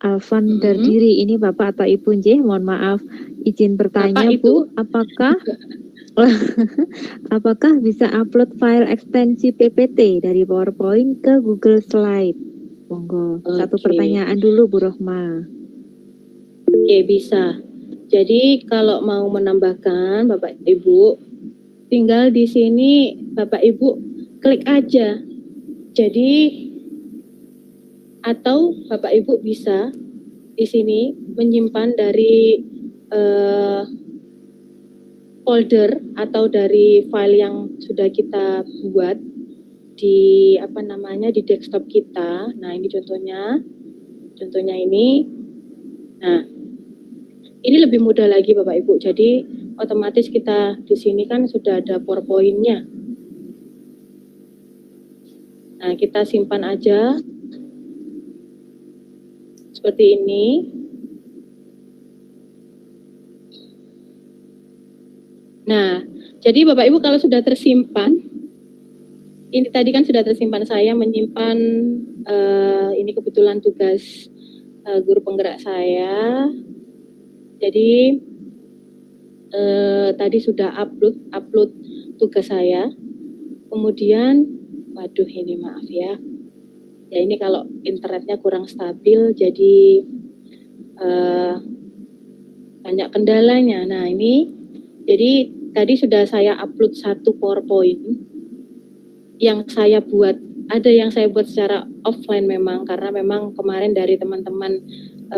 Alvan Dardiri. Ini Bapak atau Ibu J? Mohon maaf, izin bertanya Bapak, Bu, apakah bisa upload file ekstensi PPT dari PowerPoint ke Google Slide? Monggo. Satu pertanyaan dulu Bu Rohma. Oke, bisa. Jadi kalau mau menambahkan Bapak Ibu, tinggal di sini Bapak Ibu klik aja. Jadi atau Bapak Ibu bisa di sini menyimpan dari folder atau dari file yang sudah kita buat di di desktop kita. Nah, ini contohnya ini. Nah, ini lebih mudah lagi Bapak Ibu. Jadi otomatis kita di sini kan sudah ada PowerPoint-nya. Nah, kita simpan aja seperti ini. Nah, jadi Bapak Ibu kalau sudah tersimpan, ini tadi kan sudah tersimpan, saya menyimpan ini kebetulan tugas guru penggerak saya. Jadi tadi sudah upload tugas saya. Kemudian, waduh ini maaf ya. Ya ini kalau internetnya kurang stabil, jadi banyak kendalanya. Nah ini, jadi tadi sudah saya upload satu PowerPoint yang saya buat. Ada yang saya buat secara offline memang, karena memang kemarin dari teman-teman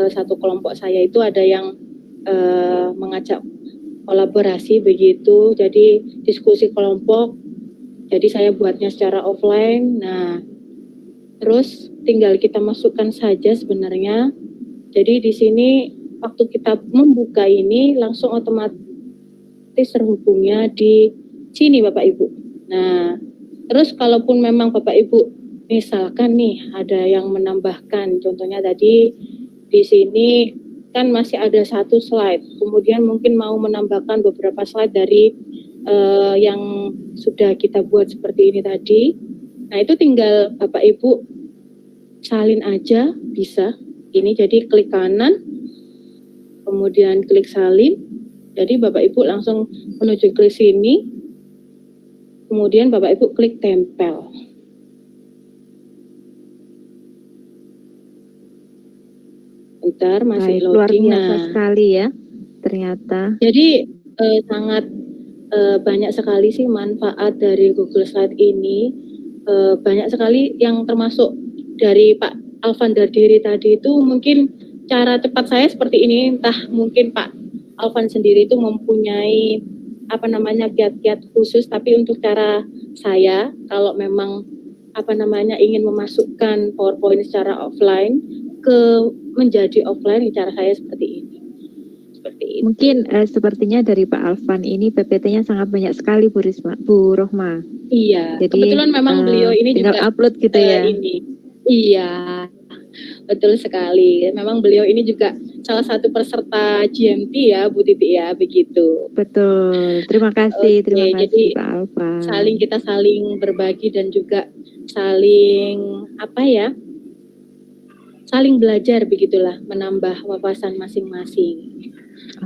satu kelompok saya itu ada yang mengajak kolaborasi begitu, jadi diskusi kelompok. Jadi saya buatnya secara offline. Nah, terus tinggal kita masukkan saja sebenarnya. Jadi di sini waktu kita membuka ini langsung otomatis terhubungnya di sini Bapak Ibu. Nah, terus kalaupun memang Bapak Ibu misalkan nih ada yang menambahkan, contohnya tadi di sini kan masih ada satu slide, kemudian mungkin mau menambahkan beberapa slide dari yang sudah kita buat seperti ini tadi. Nah, itu tinggal Bapak Ibu salin aja, bisa. Ini jadi klik kanan, kemudian klik salin. Jadi Bapak Ibu langsung menuju ke sini, kemudian Bapak Ibu klik tempel. Bentar, masih Baik, luar loading. biasa sekali ya, ternyata. Jadi sangat banyak sekali sih manfaat dari Google Slide ini. Banyak sekali yang termasuk dari Pak Alvan Dardiri tadi itu mungkin cara cepat saya seperti ini, entah mungkin Pak Alvan sendiri itu mempunyai kiat-kiat khusus, tapi untuk cara saya kalau memang ingin memasukkan PowerPoint secara offline menjadi offline, cara saya seperti ini. Mungkin sepertinya dari Pak Alvan ini PPT-nya sangat banyak sekali Bu Rohma. Iya. Jadi, kebetulan memang beliau ini tinggal juga upload gitu ya. Ini. Iya. Betul sekali. Memang beliau ini juga salah satu peserta GMT ya, Bu Titi ya, begitu. Betul. Terima kasih, terima kasih jadi, Pak Alvan. Kita saling berbagi dan juga saling saling belajar begitulah, menambah wawasan masing-masing.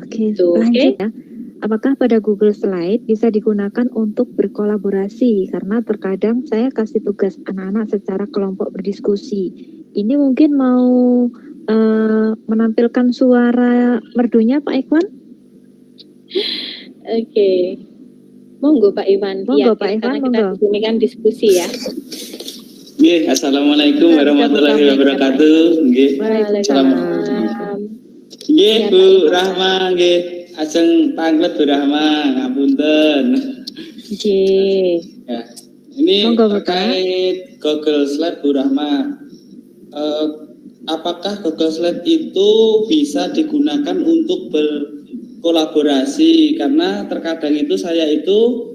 Oke, lanjut ya. Apakah pada Google Slide bisa digunakan untuk berkolaborasi? Karena terkadang saya kasih tugas anak-anak secara kelompok berdiskusi. Ini mungkin mau menampilkan suara merdunya Pak Iwan? Oke. Monggo Pak Iwan. Monggo Pak Iwan, karena monggo. kita di sini kan diskusi ya. Assalamualaikum warahmatullahi wabarakatuh. Waalaikumsalam. Bu Rahma, ajeng tanglet Bu Rahma, ngapunten. Ya, ini terkait Google Slide Bu Rahma. Apakah Google Slide itu bisa digunakan untuk berkolaborasi? Karena terkadang itu saya itu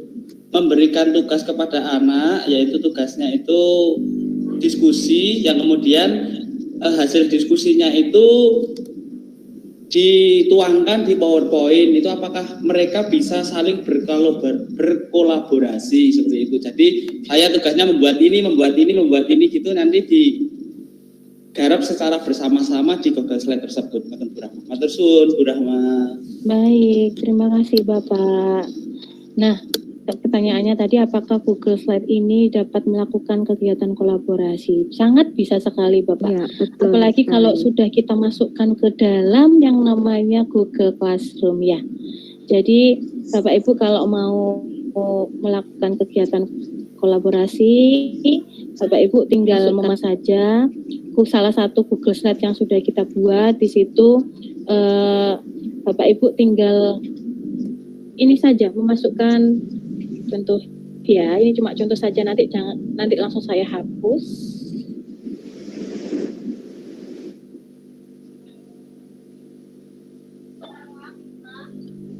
memberikan tugas kepada anak, yaitu tugasnya itu diskusi, yang kemudian hasil diskusinya itu dituangkan di PowerPoint. Itu apakah mereka bisa saling berkolaborasi seperti itu? Jadi saya tugasnya membuat ini gitu, nanti digarap secara bersama-sama di Google Slide tersebut. Matur suwun Bu Rahma. Baik, terima kasih Bapak. Nah, pertanyaannya tadi, apakah Google Slide ini dapat melakukan kegiatan kolaborasi? Sangat bisa sekali Bapak. Ya, betul, apalagi sekali. Kalau sudah kita masukkan ke dalam yang namanya Google Classroom ya. Jadi Bapak Ibu kalau mau melakukan kegiatan kolaborasi, Bapak Ibu tinggal memasukkan saja salah satu Google Slide yang sudah kita buat. Di situ Bapak Ibu tinggal ini saja memasukkan contoh ya, ini cuma contoh saja, nanti langsung saya hapus.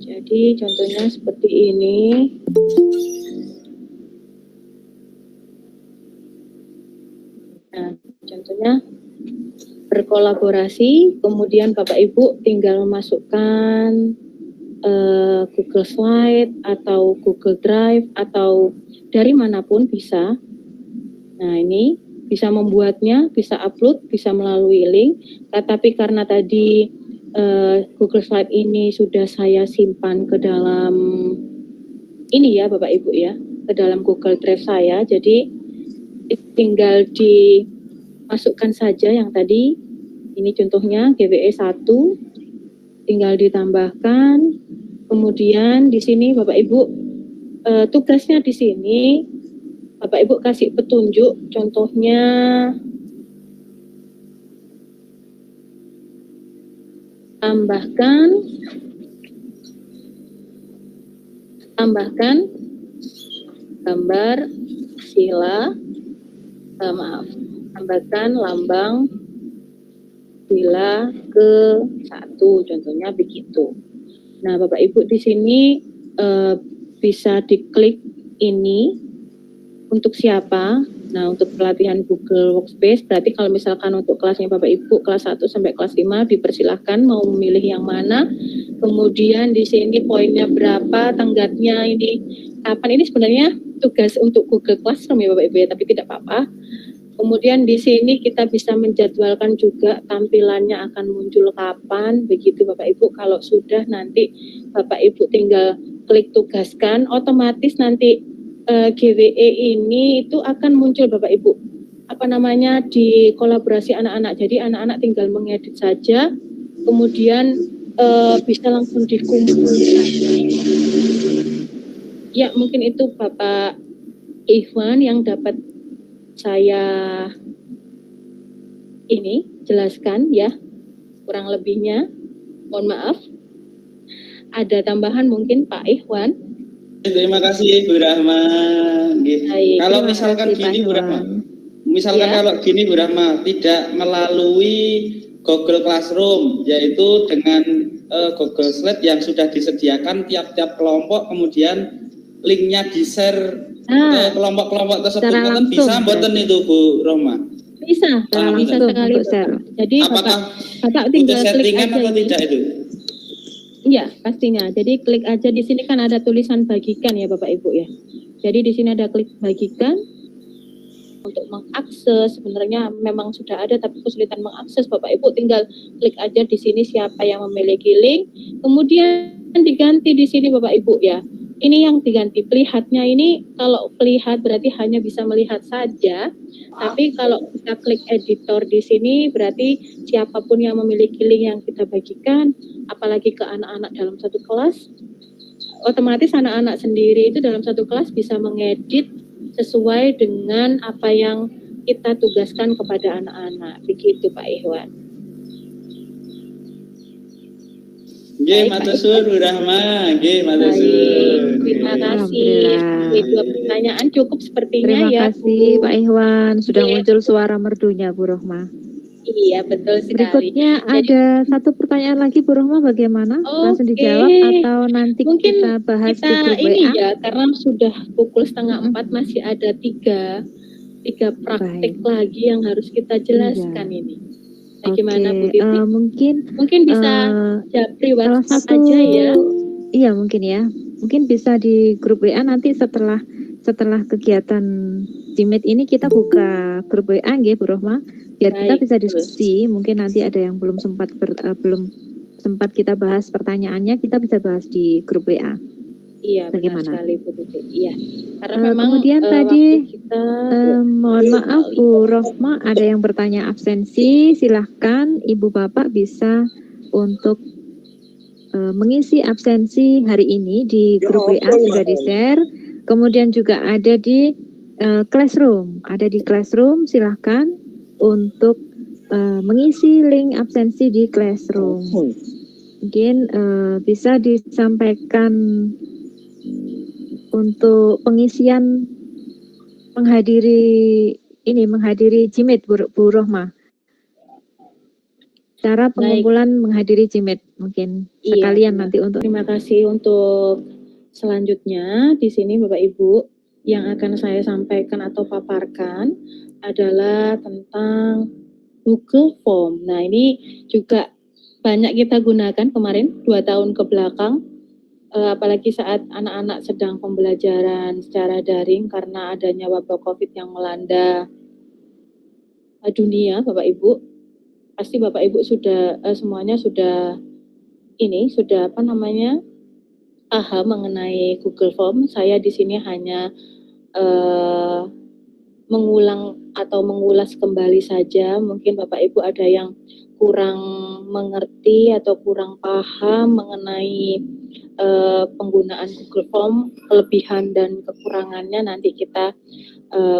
Jadi contohnya seperti ini. Nah, contohnya berkolaborasi, kemudian Bapak Ibu tinggal memasukkan Google Slide atau Google Drive atau dari manapun bisa. Nah, ini bisa membuatnya, bisa upload, bisa melalui link. Tapi karena tadi Google Slide ini sudah saya simpan ke dalam ini ya Bapak Ibu ya, ke dalam Google Drive saya. Jadi tinggal dimasukkan saja yang tadi. Ini contohnya GWE 1. Tinggal ditambahkan, kemudian di sini Bapak Ibu tugasnya di sini Bapak Ibu kasih petunjuk, contohnya tambahkan gambar sila, tambahkan lambang sila ke 1, contohnya begitu. Nah, Bapak Ibu di sini bisa diklik ini untuk siapa? Nah, untuk pelatihan Google Workspace, berarti kalau misalkan untuk kelasnya Bapak Ibu kelas 1 sampai kelas 5 dipersilahkan mau memilih yang mana. Kemudian di sini poinnya berapa, tenggatnya ini kapan. Ini sebenarnya tugas untuk Google Classroom ya Bapak Ibu ya, tapi tidak apa-apa. Kemudian di sini kita bisa menjadwalkan juga tampilannya akan muncul kapan, begitu Bapak Ibu. Kalau sudah nanti Bapak Ibu tinggal klik tugaskan, otomatis nanti GWE ini itu akan muncul Bapak Ibu. Di kolaborasi anak-anak. Jadi anak-anak tinggal mengedit saja kemudian bisa langsung dikumpulkan. Ya, mungkin itu Bapak Ikhwan yang dapat saya ini jelaskan ya, kurang lebihnya mohon maaf. Ada tambahan mungkin Pak Ikhwan? Terima kasih Bu Rahma. Kalau misalkan gini Bu Rahma, misalkan ya, kalau gini Bu Rahma, tidak melalui Google Classroom, yaitu dengan Google Slide yang sudah disediakan tiap-tiap kelompok, kemudian linknya di-share ke kelompok-kelompok tersebut, kan bisa mboten itu Bu Rahma? Bisa, bisa sekali. Jadi Bapak tinggal klik aja atau tidak itu? Iya, pastinya. Jadi klik aja di sini kan ada tulisan bagikan ya Bapak Ibu ya. Jadi di sini ada klik bagikan untuk mengakses. Sebenarnya memang sudah ada tapi kesulitan mengakses Bapak Ibu, tinggal klik aja di sini siapa yang memiliki link, kemudian diganti di sini Bapak Ibu ya. Ini yang diganti, pelihatnya ini kalau pelihat berarti hanya bisa melihat saja, tapi kalau kita klik editor di sini berarti siapapun yang memiliki link yang kita bagikan, apalagi ke anak-anak dalam satu kelas, otomatis anak-anak sendiri itu dalam satu kelas bisa mengedit sesuai dengan apa yang kita tugaskan kepada anak-anak. Begitu Pak Ikhwan. Nggih, matur suwun Bu Rahma. Nggih, matur suwun. Terima kasih. Dua pertanyaan cukup sepertinya. Terima kasih Pak Ikhwan, sudah muncul suara merdunya Bu Rahma. Iya, betul sekali. Berikutnya ada satu pertanyaan lagi Bu Rahma, bagaimana? Langsung dijawab atau nanti mungkin kita bahas di grup ini WA? Ya, karena sudah pukul 3:30 masih ada tiga praktik lagi yang harus kita jelaskan ini. Bagaimana Bu Titi? Mungkin bisa japri WhatsApp aja ya. Iya mungkin ya. Mungkin bisa di grup WA nanti setelah kegiatan Jimit ini kita buka grup WA nggih Bu Rahma, biar kita bisa diskusi. Mungkin nanti ada yang belum sempat kita bahas pertanyaannya, kita bisa bahas di grup WA. Iya, bagaimana? Benar sekali Bu Titi. Iya. Karena memang kemudian tadi mohon maaf Bu Rahma, ada yang bertanya absensi, silahkan Ibu Bapak bisa untuk mengisi absensi hari ini di grup WA sudah di-share. Kemudian juga ada di Classroom, silahkan untuk mengisi link absensi di Classroom. Mungkin bisa disampaikan untuk pengisian menghadiri Jimit Bu Rahma. Cara pengumpulan menghadiri Jimit mungkin sekalian nanti untuk. Terima kasih untuk selanjutnya di sini Bapak Ibu yang akan saya sampaikan atau paparkan adalah tentang Google Form. Nah, ini juga banyak kita gunakan kemarin 2 tahun ke belakang. Apalagi saat anak-anak sedang pembelajaran secara daring karena adanya wabah COVID yang melanda dunia, Bapak Ibu. Pasti Bapak Ibu sudah semuanya sudah paham mengenai Google Form. Saya di sini hanya mengulas kembali saja. Mungkin Bapak Ibu ada yang kurang mengerti atau kurang paham mengenai penggunaan Google Form, kelebihan dan kekurangannya nanti kita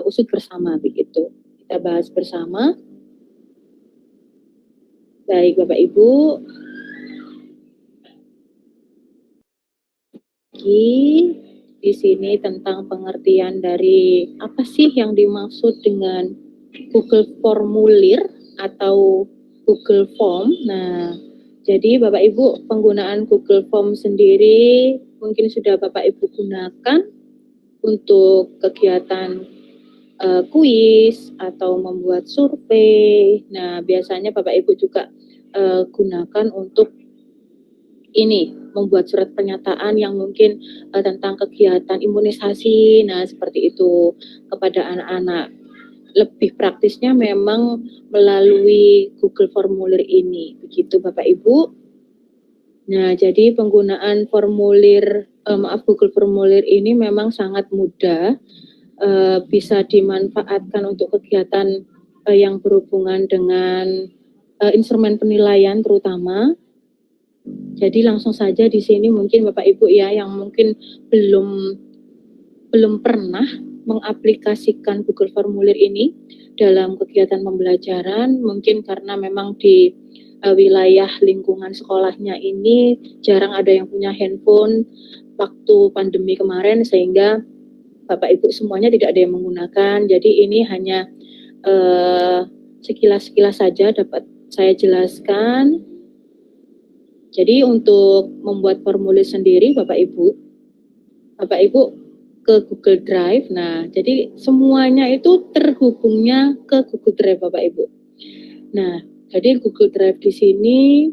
usut bersama begitu. Kita bahas bersama. Baik Bapak Ibu. Di sini tentang pengertian dari apa sih yang dimaksud dengan Google Formulir atau Google Form. Nah, jadi Bapak Ibu penggunaan Google Form sendiri mungkin sudah Bapak Ibu gunakan untuk kegiatan kuis atau membuat survei. Nah, biasanya Bapak Ibu juga gunakan untuk membuat surat pernyataan yang mungkin tentang kegiatan imunisasi. Nah, seperti itu kepada anak-anak. Lebih praktisnya memang melalui Google Formulir ini. Begitu Bapak Ibu. Nah, jadi penggunaan Google Formulir ini memang sangat mudah. Bisa dimanfaatkan untuk kegiatan yang berhubungan dengan instrumen penilaian terutama. Jadi langsung saja di sini mungkin Bapak Ibu ya yang mungkin belum pernah mengaplikasikan Google Formulir ini dalam kegiatan pembelajaran, mungkin karena memang di wilayah lingkungan sekolahnya ini jarang ada yang punya handphone waktu pandemi kemarin, sehingga Bapak Ibu semuanya tidak ada yang menggunakan. Jadi ini hanya sekilas-sekilas saja dapat saya jelaskan. Jadi untuk membuat formulir sendiri Bapak Ibu ke Google Drive. Nah, jadi semuanya itu terhubungnya ke Google Drive Bapak Ibu. Nah, jadi Google Drive di sini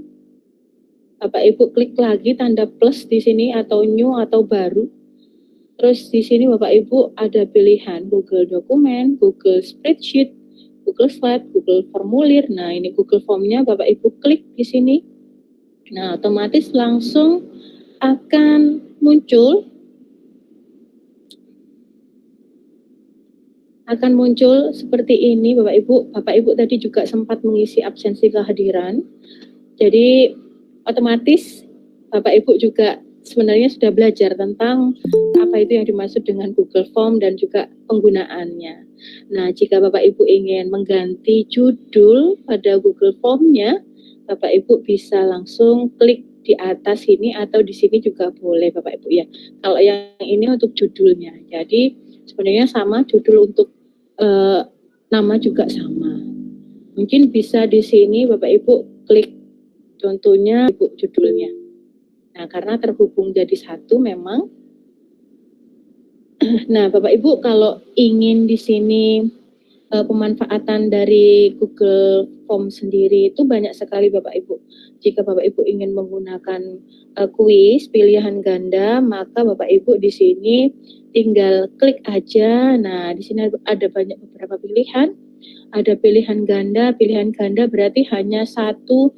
Bapak Ibu klik lagi tanda plus di sini atau new atau baru. Terus di sini Bapak Ibu ada pilihan Google Dokumen, Google Spreadsheet, Google Slide, Google Formulir. Nah, ini Google Form-nya Bapak Ibu klik di sini. Nah, otomatis langsung akan muncul seperti ini Bapak Ibu. Bapak Ibu tadi juga sempat mengisi absensi kehadiran. Jadi otomatis Bapak Ibu juga sebenarnya sudah belajar tentang apa itu yang dimaksud dengan Google Form dan juga penggunaannya. Nah, jika Bapak Ibu ingin mengganti judul pada Google Form-nya, Bapak Ibu bisa langsung klik di atas sini atau di sini juga boleh Bapak Ibu ya. Kalau yang ini untuk judulnya. Jadi sebenarnya sama, judul untuk nama juga sama. Mungkin bisa di sini Bapak Ibu klik contohnya Ibu judulnya. Nah, karena terhubung jadi satu memang. Nah, Bapak Ibu kalau ingin di sini pemanfaatan dari Google Form sendiri itu banyak sekali Bapak Ibu. Jika Bapak Ibu ingin menggunakan kuis pilihan ganda, maka Bapak Ibu di sini tinggal klik aja. Nah, di sini ada beberapa pilihan. Ada pilihan ganda berarti hanya satu,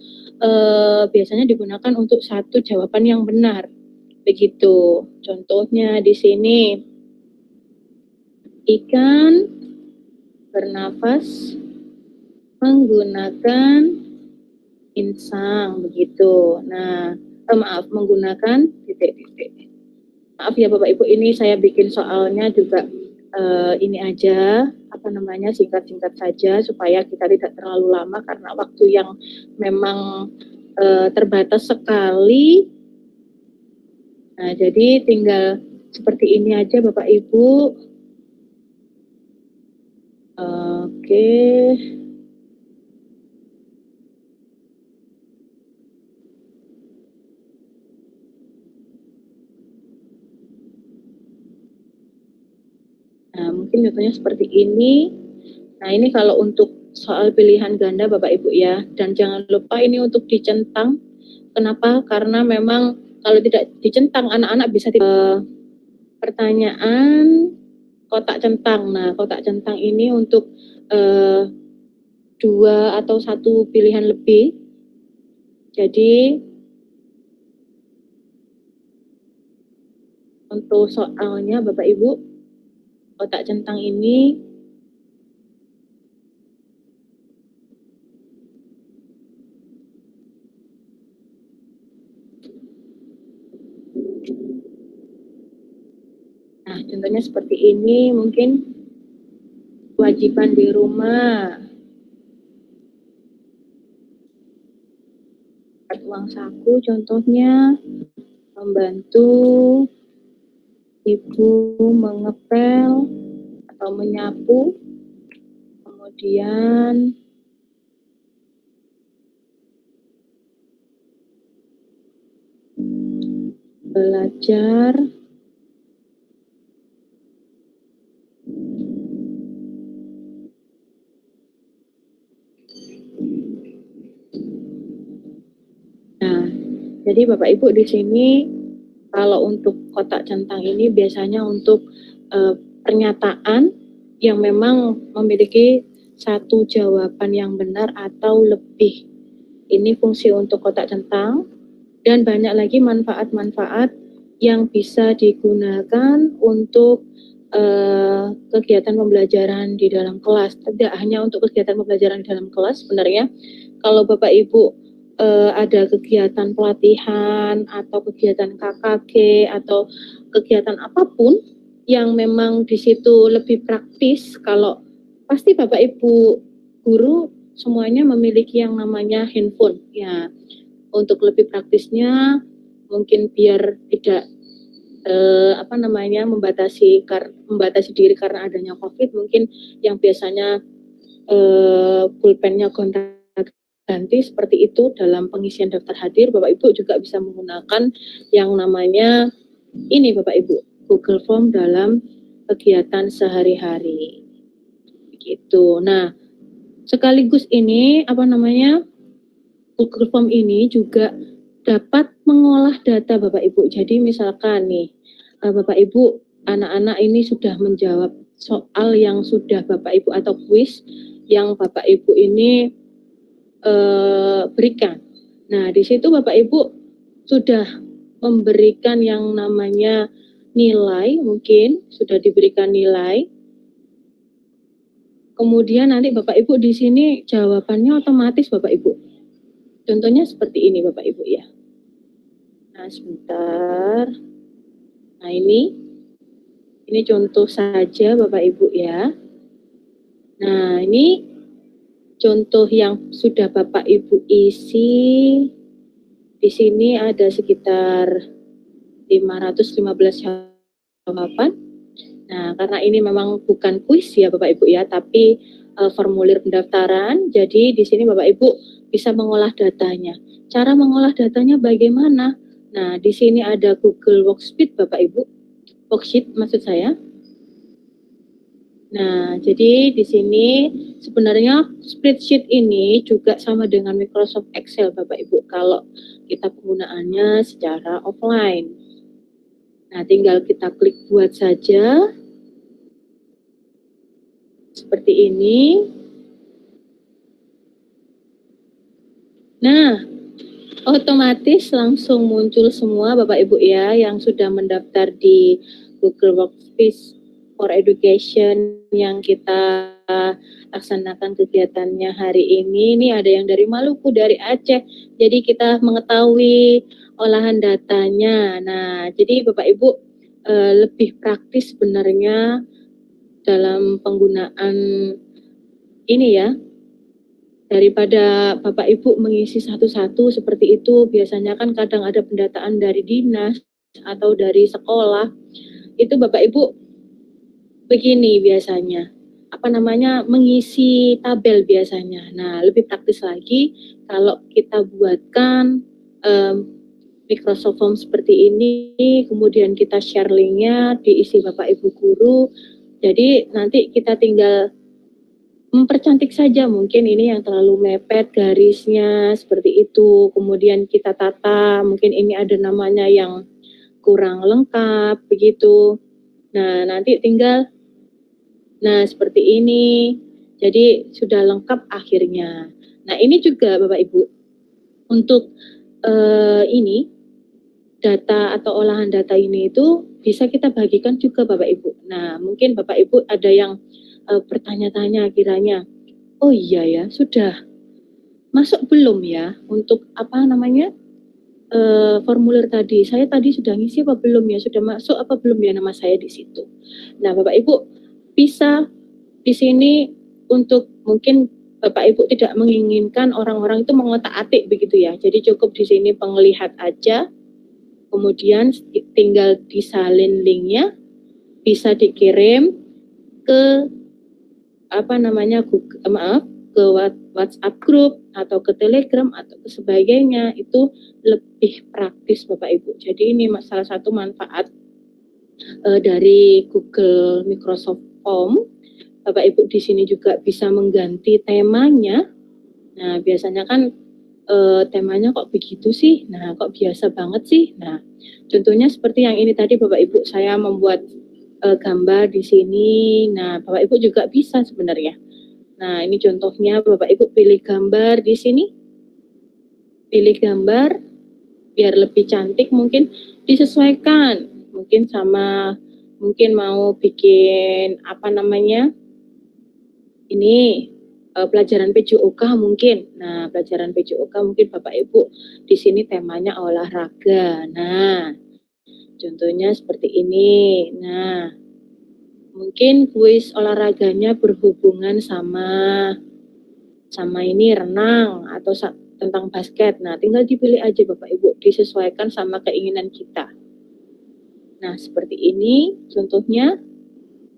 biasanya digunakan untuk satu jawaban yang benar. Begitu. Contohnya di sini ikan bernafas menggunakan insang, begitu. Nah, menggunakan titik-titik. Maaf ya Bapak Ibu, ini saya bikin soalnya juga ini aja, singkat-singkat saja supaya kita tidak terlalu lama karena waktu yang memang terbatas sekali. Nah, jadi tinggal seperti ini aja Bapak Ibu. Oke. Nah, mungkin contohnya seperti ini. Nah, ini kalau untuk soal pilihan ganda Bapak Ibu ya. Dan jangan lupa ini untuk dicentang. Kenapa? Karena memang kalau tidak dicentang anak-anak bisa pertanyaan kotak centang. Nah, kotak centang ini untuk 2 atau 1 pilihan lebih. Jadi untuk soalnya Bapak Ibu, kotak centang ini nah, contohnya seperti ini, mungkin kewajiban di rumah. Uang saku contohnya, membantu ibu mengepel atau menyapu, kemudian belajar Jadi Bapak Ibu di sini kalau untuk kotak centang ini biasanya untuk pernyataan yang memang memiliki satu jawaban yang benar atau lebih. Ini fungsi untuk kotak centang dan banyak lagi manfaat-manfaat yang bisa digunakan untuk kegiatan pembelajaran di dalam kelas. Tidak hanya untuk kegiatan pembelajaran di dalam kelas sebenarnya. kalau Bapak Ibu ada kegiatan pelatihan atau kegiatan KKG atau kegiatan apapun yang memang di situ lebih praktis, kalau pasti Bapak Ibu guru semuanya memiliki yang namanya handphone ya. Untuk lebih praktisnya mungkin biar tidak membatasi diri karena adanya COVID, mungkin yang biasanya pulpennya gonta-ganti seperti itu dalam pengisian daftar hadir, Bapak Ibu juga bisa menggunakan yang namanya ini Bapak Ibu, Google Form dalam kegiatan sehari-hari. Begitu. Nah, sekaligus ini Google Form ini juga dapat mengolah data Bapak Ibu. Jadi misalkan nih, Bapak Ibu, anak-anak ini sudah menjawab soal yang sudah Bapak Ibu atau kuis yang Bapak Ibu ini berikan. Nah, di situ Bapak Ibu sudah memberikan yang namanya nilai, mungkin sudah diberikan nilai. Kemudian nanti Bapak Ibu di sini jawabannya otomatis Bapak Ibu. Contohnya seperti ini Bapak Ibu ya. Nah, sebentar. Nah, ini contoh saja Bapak Ibu ya. Nah, ini contoh yang sudah Bapak Ibu isi. Di sini ada sekitar 515 jawaban. Nah, karena ini memang bukan kuis ya Bapak Ibu ya, tapi formulir pendaftaran. Jadi di sini Bapak Ibu bisa mengolah datanya. Cara mengolah datanya bagaimana? Nah, di sini ada Google Worksheet Bapak Ibu. Worksheet maksud saya. Nah, jadi di sini sebenarnya spreadsheet ini juga sama dengan Microsoft Excel Bapak Ibu kalau kita penggunaannya secara offline. Nah, tinggal kita klik buat saja. Seperti ini. Nah, otomatis langsung muncul semua Bapak Ibu ya yang sudah mendaftar di Google Workspace for Education yang kita laksanakan kegiatannya hari ini. Ini ada yang dari Maluku, dari Aceh. Jadi kita mengetahui olahan datanya. Nah, jadi Bapak Ibu lebih praktis sebenarnya dalam penggunaan ini ya, daripada Bapak Ibu mengisi satu-satu seperti itu. Biasanya kan kadang ada pendataan dari dinas atau dari sekolah, itu Bapak Ibu begini biasanya, mengisi tabel biasanya. Nah, lebih praktis lagi kalau kita buatkan Microsoft Form seperti ini, kemudian kita share linknya, diisi Bapak Ibu guru. Jadi nanti kita tinggal mempercantik saja, mungkin ini yang terlalu mepet garisnya seperti itu, kemudian kita tata, mungkin ini ada namanya yang kurang lengkap begitu. Nah, nanti tinggal seperti ini. Jadi sudah lengkap akhirnya. Nah, ini juga Bapak Ibu untuk ini data atau olahan data ini itu bisa kita bagikan juga Bapak Ibu. Nah, mungkin Bapak Ibu ada yang bertanya-tanya kiranya, oh iya ya, sudah masuk belum ya untuk formulir tadi? Saya tadi sudah ngisi apa belum ya? Sudah masuk apa belum ya nama saya di situ? Nah, Bapak Ibu bisa di sini untuk mungkin Bapak Ibu tidak menginginkan orang-orang itu mengotak-atik begitu ya. Jadi cukup di sini penglihat aja. Kemudian tinggal disalin linknya, bisa dikirim ke ke WhatsApp group atau ke Telegram atau ke sebagainya. Itu lebih praktis Bapak Ibu. Jadi ini salah satu manfaat dari Google Microsoft Form. Bapak Ibu di sini juga bisa mengganti temanya. Nah, biasanya kan temanya kok begitu sih? Nah, kok biasa banget sih? Nah, contohnya seperti yang ini tadi Bapak Ibu, saya membuat gambar di sini. Nah, Bapak Ibu juga bisa sebenarnya. Nah, ini contohnya Bapak Ibu pilih gambar di sini. Pilih gambar biar lebih cantik, mungkin disesuaikan. Mungkin mau bikin ini pelajaran PJOK mungkin. Nah, pelajaran PJOK mungkin Bapak Ibu di sini temanya olahraga. Nah, contohnya seperti ini. Nah, mungkin kuis olahraganya berhubungan sama ini renang atau tentang basket. Nah, tinggal dipilih aja Bapak Ibu, disesuaikan sama keinginan kita. Nah, seperti ini contohnya.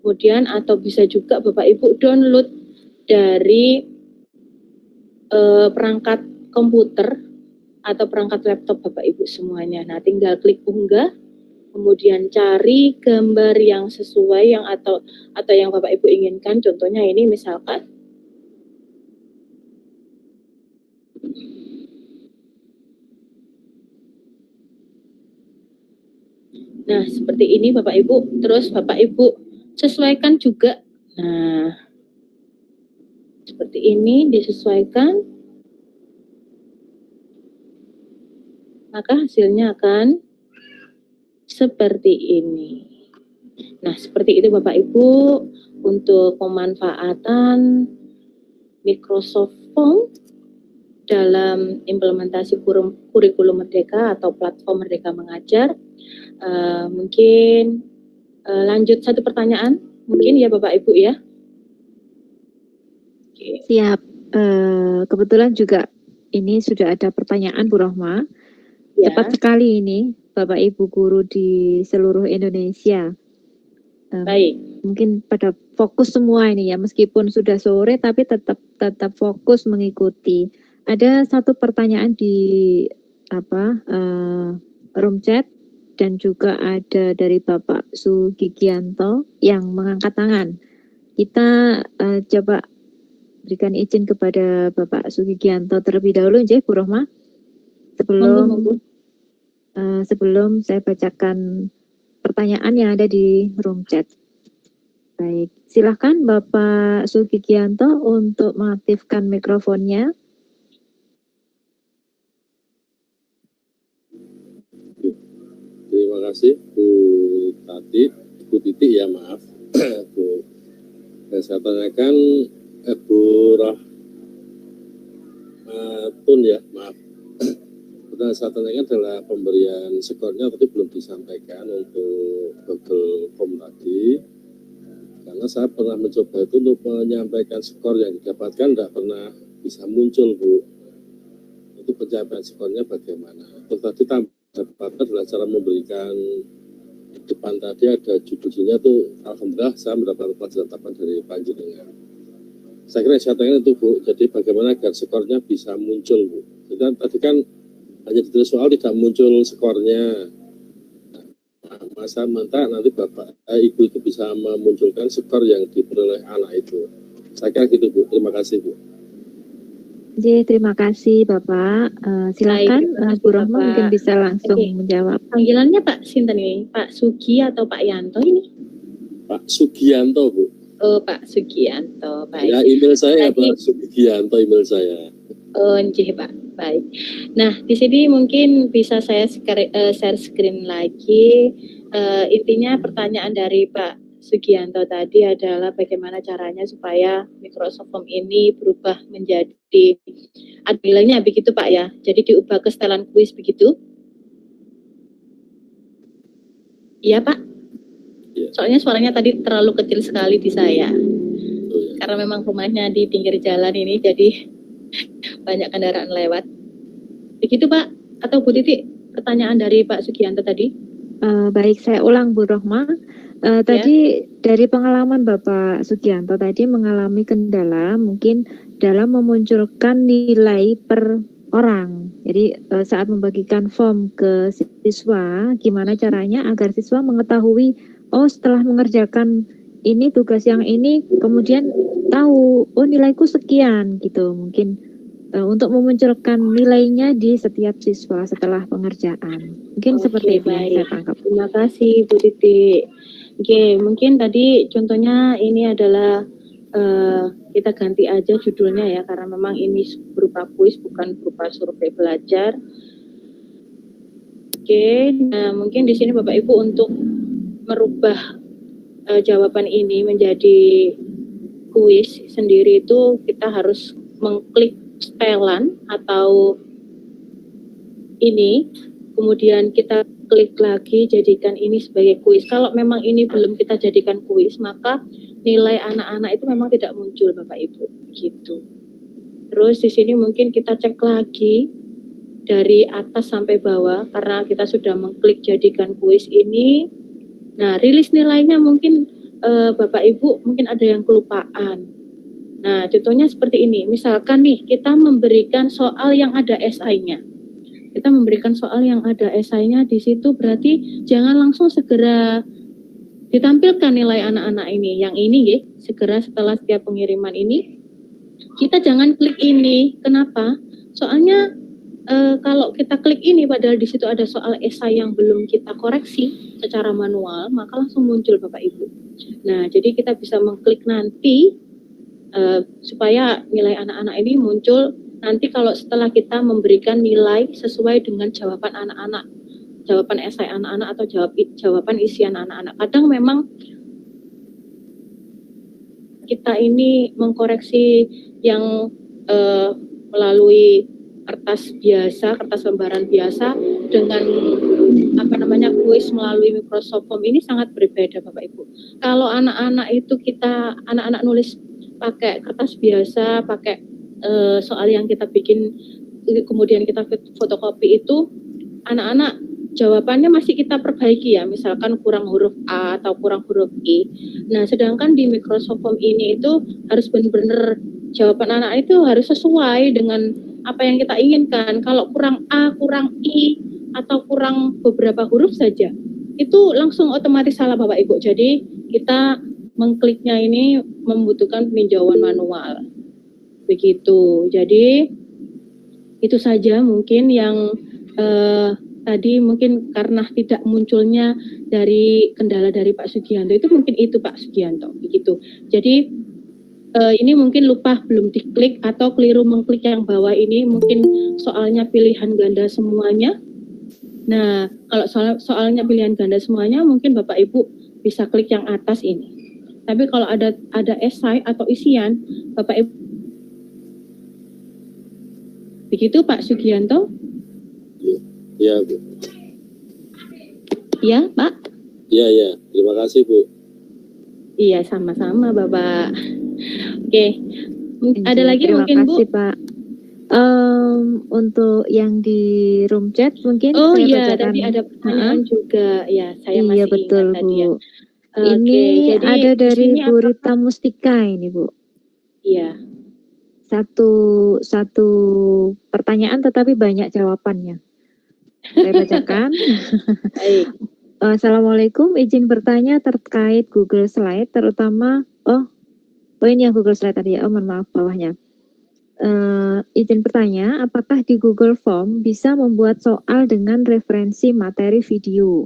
Kemudian atau bisa juga Bapak Ibu download dari perangkat komputer atau perangkat laptop Bapak Ibu semuanya. Nah, tinggal klik unggah, kemudian cari gambar yang sesuai yang atau yang Bapak Ibu inginkan. Contohnya ini misalkan nah, seperti ini Bapak Ibu. Terus Bapak Ibu sesuaikan juga. Nah, seperti ini disesuaikan. Maka hasilnya akan seperti ini. Nah, seperti itu Bapak Ibu untuk pemanfaatan Microsoft Form dalam implementasi kurikulum Merdeka atau platform Merdeka Mengajar. Mungkin lanjut satu pertanyaan, mungkin ya Bapak Ibu ya. Siap. Kebetulan juga ini sudah ada pertanyaan Bu Rohma. Ya. Tepat sekali ini Bapak Ibu guru di seluruh Indonesia. Baik. Mungkin pada fokus semua ini ya, meskipun sudah sore tapi tetap fokus mengikuti. Ada satu pertanyaan di room chat dan juga ada dari Bapak Sugigianto yang mengangkat tangan. Kita coba berikan izin kepada Bapak Sugigianto terlebih dahulu, Bu Rohma. Sebelum saya bacakan pertanyaan yang ada di room chat. Baik, silakan Bapak Sugigianto untuk mengaktifkan mikrofonnya. Terima kasih Bu Titi ya, maaf Bu. Dan saya tanyakan Bu Rahmatun ya, maaf. Pertanyaan saya tanyakan adalah pemberian skornya tadi belum disampaikan untuk Google Form tadi. Karena saya pernah mencoba itu untuk menyampaikan skor yang didapatkan tidak pernah bisa muncul Bu. Itu pencapaian skornya bagaimana? Terus tadi dapatkan adalah cara memberikan di depan tadi ada judulnya tuh alhamdulillah saya mendapatkan pelajaran tambahan dari panjenengan. Saya kira saya tanya itu Bu, jadi bagaimana agar skornya bisa muncul Bu? Kita tadi kan hanya ditulis soal tidak muncul skornya. Masa minta nanti Bapak Ibu itu bisa memunculkan skor yang diperoleh anak itu. Saya kira gitu Bu, terima kasih Bu. Terima kasih Bapak. Silakan Bu Rohma mungkin bisa langsung menjawab. Panggilannya Pak Sinten ini? Pak Sugi atau Pak Yanto ini? Pak Sugianto Bu. Oh, Pak Sugianto. Baik. Ya, email saya Pak Sugianto, email saya. Oh, nggih Pak. Baik. Nah, di sini mungkin bisa saya share screen lagi. Intinya pertanyaan dari Pak Sugianto tadi adalah bagaimana caranya supaya Microsoft Form ini berubah menjadi adilnya begitu Pak ya. Jadi diubah ke setelan kuis begitu. Iya Pak. Ya. Soalnya suaranya tadi terlalu kecil sekali di saya. Karena memang rumahnya di pinggir jalan ini jadi banyak kendaraan lewat. Begitu Pak atau Bu Titi pertanyaan dari Pak Sugianto tadi? Baik, saya ulang Bu Rohma. Tadi dari pengalaman Bapak Sugianto tadi mengalami kendala mungkin dalam memunculkan nilai per orang. Jadi saat membagikan form ke siswa, gimana caranya agar siswa mengetahui, oh setelah mengerjakan ini tugas yang ini, kemudian tahu, oh nilaiku sekian gitu. Mungkin untuk memunculkan nilainya di setiap siswa setelah pengerjaan. Mungkin seperti itu yang saya tangkap. Terima kasih Bu Titi. Oke, mungkin tadi contohnya ini adalah kita ganti aja judulnya ya, karena memang ini berupa kuis bukan berupa survei belajar. Oke, nah mungkin di sini Bapak Ibu untuk merubah jawaban ini menjadi kuis sendiri itu kita harus mengklik setelan atau ini, kemudian kita klik lagi jadikan ini sebagai kuis. Kalau memang ini belum kita jadikan kuis, maka nilai anak-anak itu memang tidak muncul Bapak Ibu, gitu. Terus di sini mungkin kita cek lagi dari atas sampai bawah karena kita sudah mengklik jadikan kuis ini. Nah, rilis nilainya mungkin Bapak Ibu mungkin ada yang kelupaan. Nah, contohnya seperti ini. Misalkan nih kita memberikan soal yang ada SI-nya. Kita memberikan soal yang ada SI-nya di situ, berarti jangan langsung segera ditampilkan nilai anak-anak ini. Yang ini ya, segera setelah setiap pengiriman ini kita jangan klik ini. Kenapa? Soalnya kalau kita klik ini padahal di situ ada soal esai yang belum kita koreksi secara manual, maka langsung muncul Bapak Ibu. Nah, jadi kita bisa mengklik nanti supaya nilai anak-anak ini muncul nanti kalau setelah kita memberikan nilai sesuai dengan jawaban anak-anak, jawaban esai anak-anak atau jawaban isian anak-anak. Kadang memang kita ini mengkoreksi yang melalui kertas biasa, kertas lembaran biasa dengan kuis melalui Microsoft Form ini sangat berbeda Bapak Ibu. Kalau anak-anak itu anak-anak nulis pakai kertas biasa, pakai soal yang kita bikin kemudian kita fotokopi itu, anak-anak jawabannya masih kita perbaiki ya, misalkan kurang huruf A atau kurang huruf I. Nah, sedangkan di Microsoft Form ini itu harus benar-benar jawaban anak itu harus sesuai dengan apa yang kita inginkan. Kalau kurang A, kurang I, atau kurang beberapa huruf saja, itu langsung otomatis salah Bapak Ibu. Jadi kita mengkliknya ini membutuhkan peninjauan manual. Begitu. Jadi itu saja mungkin yang tadi mungkin karena tidak munculnya dari kendala dari Pak Sugianto itu mungkin itu Pak Sugianto. Begitu. Jadi ini mungkin lupa belum diklik atau keliru mengklik yang bawah ini, mungkin soalnya pilihan ganda semuanya. Nah, kalau soalnya pilihan ganda semuanya, mungkin Bapak Ibu bisa klik yang atas ini. Tapi kalau ada esai atau isian, Bapak Ibu. Begitu Pak Sugianto? Iya, Bu. Iya, Pak? Iya. Terima kasih, Bu. Iya, sama-sama, Bapak. Oke, ada lagi mungkin Bu? Terima kasih Pak. Untuk yang di room chat mungkin oh saya iya, bacakan. tadi ada pertanyaan juga ya, saya masih iya betul ingat Bu. tadi ya. Ini jadi ada dari di sini Bu Rita Mustika ini Bu. Iya. Satu pertanyaan tetapi banyak jawabannya. Saya bacakan. Baik. Assalamualaikum, izin bertanya terkait Google Slide, terutama ini yang Google Slide tadi ya. Mohon maaf bawahnya. Izin bertanya, apakah di Google Form bisa membuat soal dengan referensi materi video?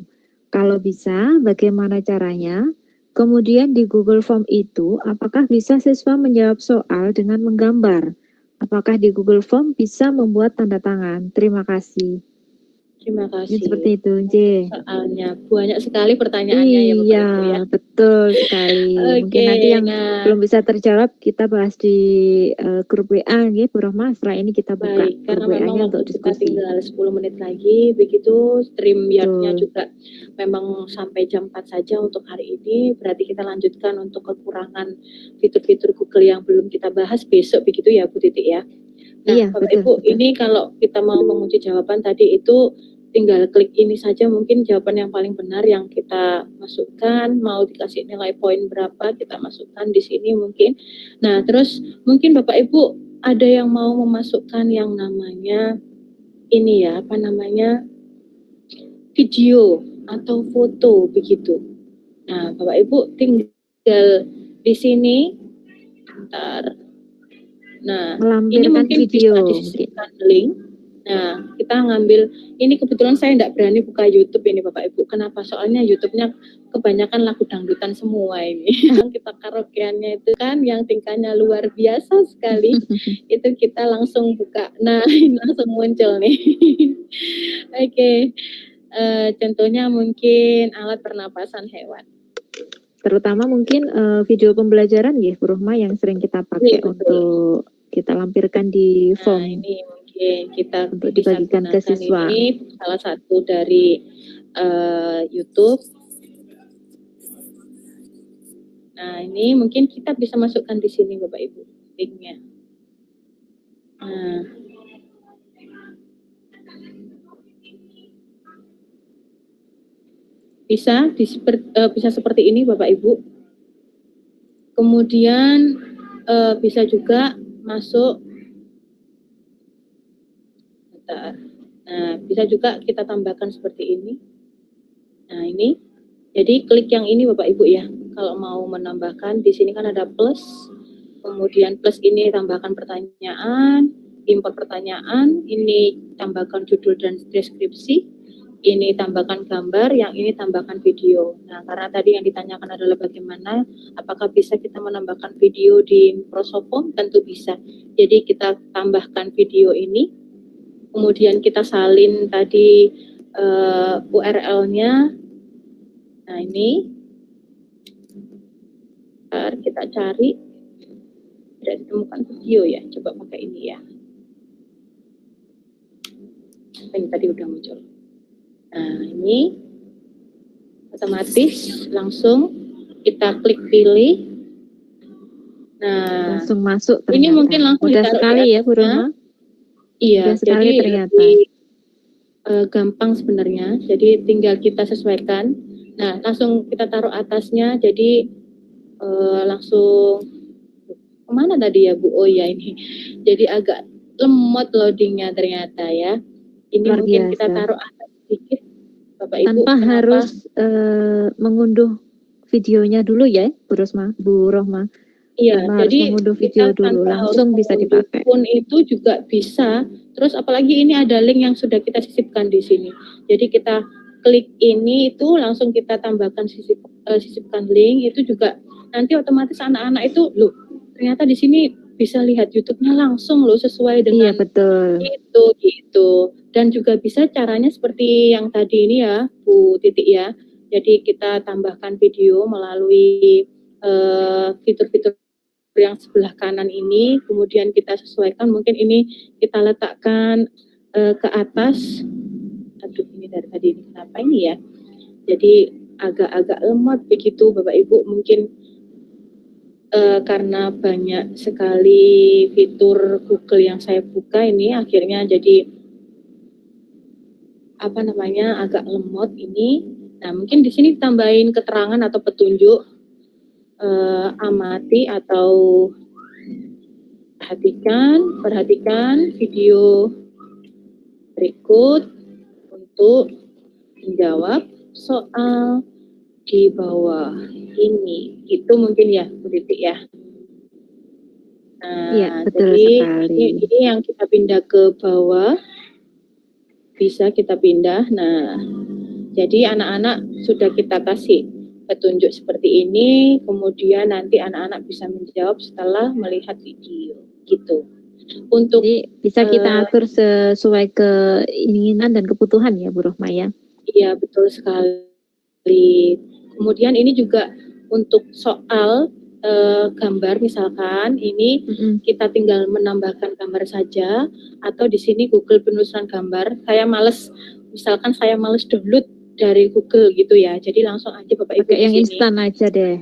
Kalau bisa, bagaimana caranya? Kemudian di Google Form itu, apakah bisa siswa menjawab soal dengan menggambar? Apakah di Google Form bisa membuat tanda tangan? Terima kasih. Terima kasih. Seperti itu, J. Soalnya banyak sekali pertanyaannya ya Bapak Ibu ya. Iya, betul sekali. Mungkin nanti yang belum bisa terjawab kita bahas di grup WA ya, Bu Rohma. Setelah ini kita buka Baik, karena grup memang WA-nya waktu untuk kita diskusi. tinggal 10 menit lagi, begitu StreamYard-nya juga memang sampai jam 4 saja untuk hari ini. Berarti kita lanjutkan untuk kekurangan fitur-fitur Google yang belum kita bahas besok, begitu ya Bu Titik ya. Nah, Iya, Bapak betul, Ibu, ini kalau kita mau menguji jawaban tadi itu tinggal klik ini saja, mungkin jawaban yang paling benar yang kita masukkan, mau dikasih nilai poin berapa kita masukkan di sini mungkin. Nah, terus mungkin Bapak Ibu ada yang mau memasukkan yang namanya ini ya, video atau foto begitu. Nah, Bapak Ibu tinggal di sini. Bentar. Nah, ini mungkin video. bisa disisipkan link. Nah, kita ngambil, ini kebetulan saya tidak berani buka YouTube ini Bapak Ibu. Kenapa? Soalnya YouTube-nya kebanyakan lagu dangdutan semua ini. Kita karaokeannya itu kan yang tingkahnya luar biasa sekali. Itu kita langsung buka. Nah, ini langsung muncul nih. Oke. Contohnya mungkin alat pernapasan hewan. Terutama mungkin video pembelajaran ya, Bu Rohma, yang sering kita pakai untuk kita lampirkan di form. Nah, ini mungkin kita untuk bisa dibagikan ke gunakan siswa. ini salah satu dari YouTube. Nah, ini mungkin kita bisa masukkan di sini Bapak Ibu linknya. Nah, bisa seperti ini Bapak Ibu. Kemudian bisa juga masuk. Nah, bisa juga kita tambahkan seperti ini. Nah, ini. Jadi klik yang ini Bapak Ibu ya. Kalau mau menambahkan, di sini kan ada plus. Kemudian plus ini tambahkan pertanyaan, import pertanyaan, ini tambahkan judul dan deskripsi, ini tambahkan gambar, yang ini tambahkan video. Nah, karena tadi yang ditanyakan adalah bagaimana, apakah bisa kita menambahkan video di Microsoft Form? Tentu bisa. Jadi kita tambahkan video ini, kemudian kita salin tadi URL-nya. Nah, ini kita cari, tidak ditemukan video ya, coba pakai ini ya. Ini tadi udah muncul. Nah, ini otomatis langsung kita klik pilih. Nah, langsung masuk ternyata. Ini mungkin langsung mudah sekali ya Bu Rohma. Iya, mudah sekali jadi ternyata. lebih gampang sebenarnya. Jadi tinggal kita sesuaikan. Nah, langsung kita taruh atasnya. Jadi langsung kemana tadi ya Bu? Oh ya ini. Jadi agak lemot loadingnya ternyata ya. Ini Luar mungkin biasa. kita taruh atas sedikit, Bapak Ibu. Tanpa kenapa? harus mengunduh videonya dulu ya, Bu Rohma. Iya, Tanpa harus jadi mengunduh video kita dulu, tanpa langsung harus bisa mengunduh dipakai. pun itu juga bisa. Terus apalagi ini ada link yang sudah kita sisipkan di sini. Jadi kita klik ini itu langsung kita tambahkan sisipkan link, itu juga nanti otomatis anak-anak itu loh ternyata di sini bisa lihat YouTube-nya langsung loh sesuai dengan betul. itu gitu. Dan juga bisa caranya seperti yang tadi ini ya Bu Titik ya. Jadi kita tambahkan video melalui fitur-fitur yang sebelah kanan ini, kemudian kita sesuaikan, mungkin ini kita letakkan ke atas. Aduh, ini dari tadi ini kenapa ini ya? Jadi agak-agak lemot begitu Bapak Ibu, mungkin karena banyak sekali fitur Google yang saya buka ini, akhirnya jadi agak lemot ini. Nah, mungkin di sini tambahin keterangan atau petunjuk, amati atau perhatikan video berikut untuk menjawab soal di bawah ini. Itu mungkin ya Bu Titik ya. Nah, Iya, betul jadi sekali. ini yang kita pindah ke bawah, bisa kita pindah. Nah, jadi anak-anak sudah kita kasih petunjuk seperti ini, kemudian nanti anak-anak bisa menjawab setelah melihat video gitu. Untuk jadi bisa kita atur sesuai keinginan dan kebutuhan ya Bu Rohma ya. Iya, betul sekali. Kemudian ini juga untuk soal gambar, misalkan ini kita tinggal menambahkan gambar saja, atau di sini Google penelusuran gambar. Misalkan saya males download dari Google gitu ya. Jadi langsung aja Bapak Ibu pakai yang di sini. instan aja deh.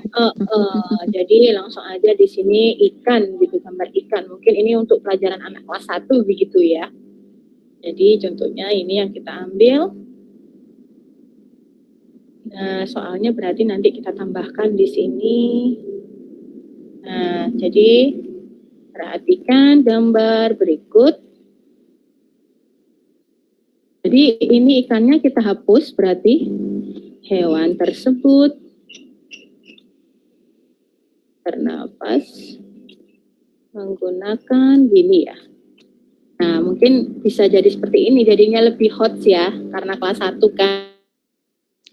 Jadi langsung aja di sini ikan gitu, gambar ikan. Mungkin ini untuk pelajaran anak kelas 1 begitu ya. Jadi contohnya ini yang kita ambil. Nah, soalnya berarti nanti kita tambahkan di sini. Nah, jadi perhatikan gambar berikut. Jadi ini ikannya kita hapus, berarti hewan tersebut bernapas menggunakan gini ya. Nah, mungkin bisa jadi seperti ini, jadinya lebih hot ya, karena kelas 1 kan.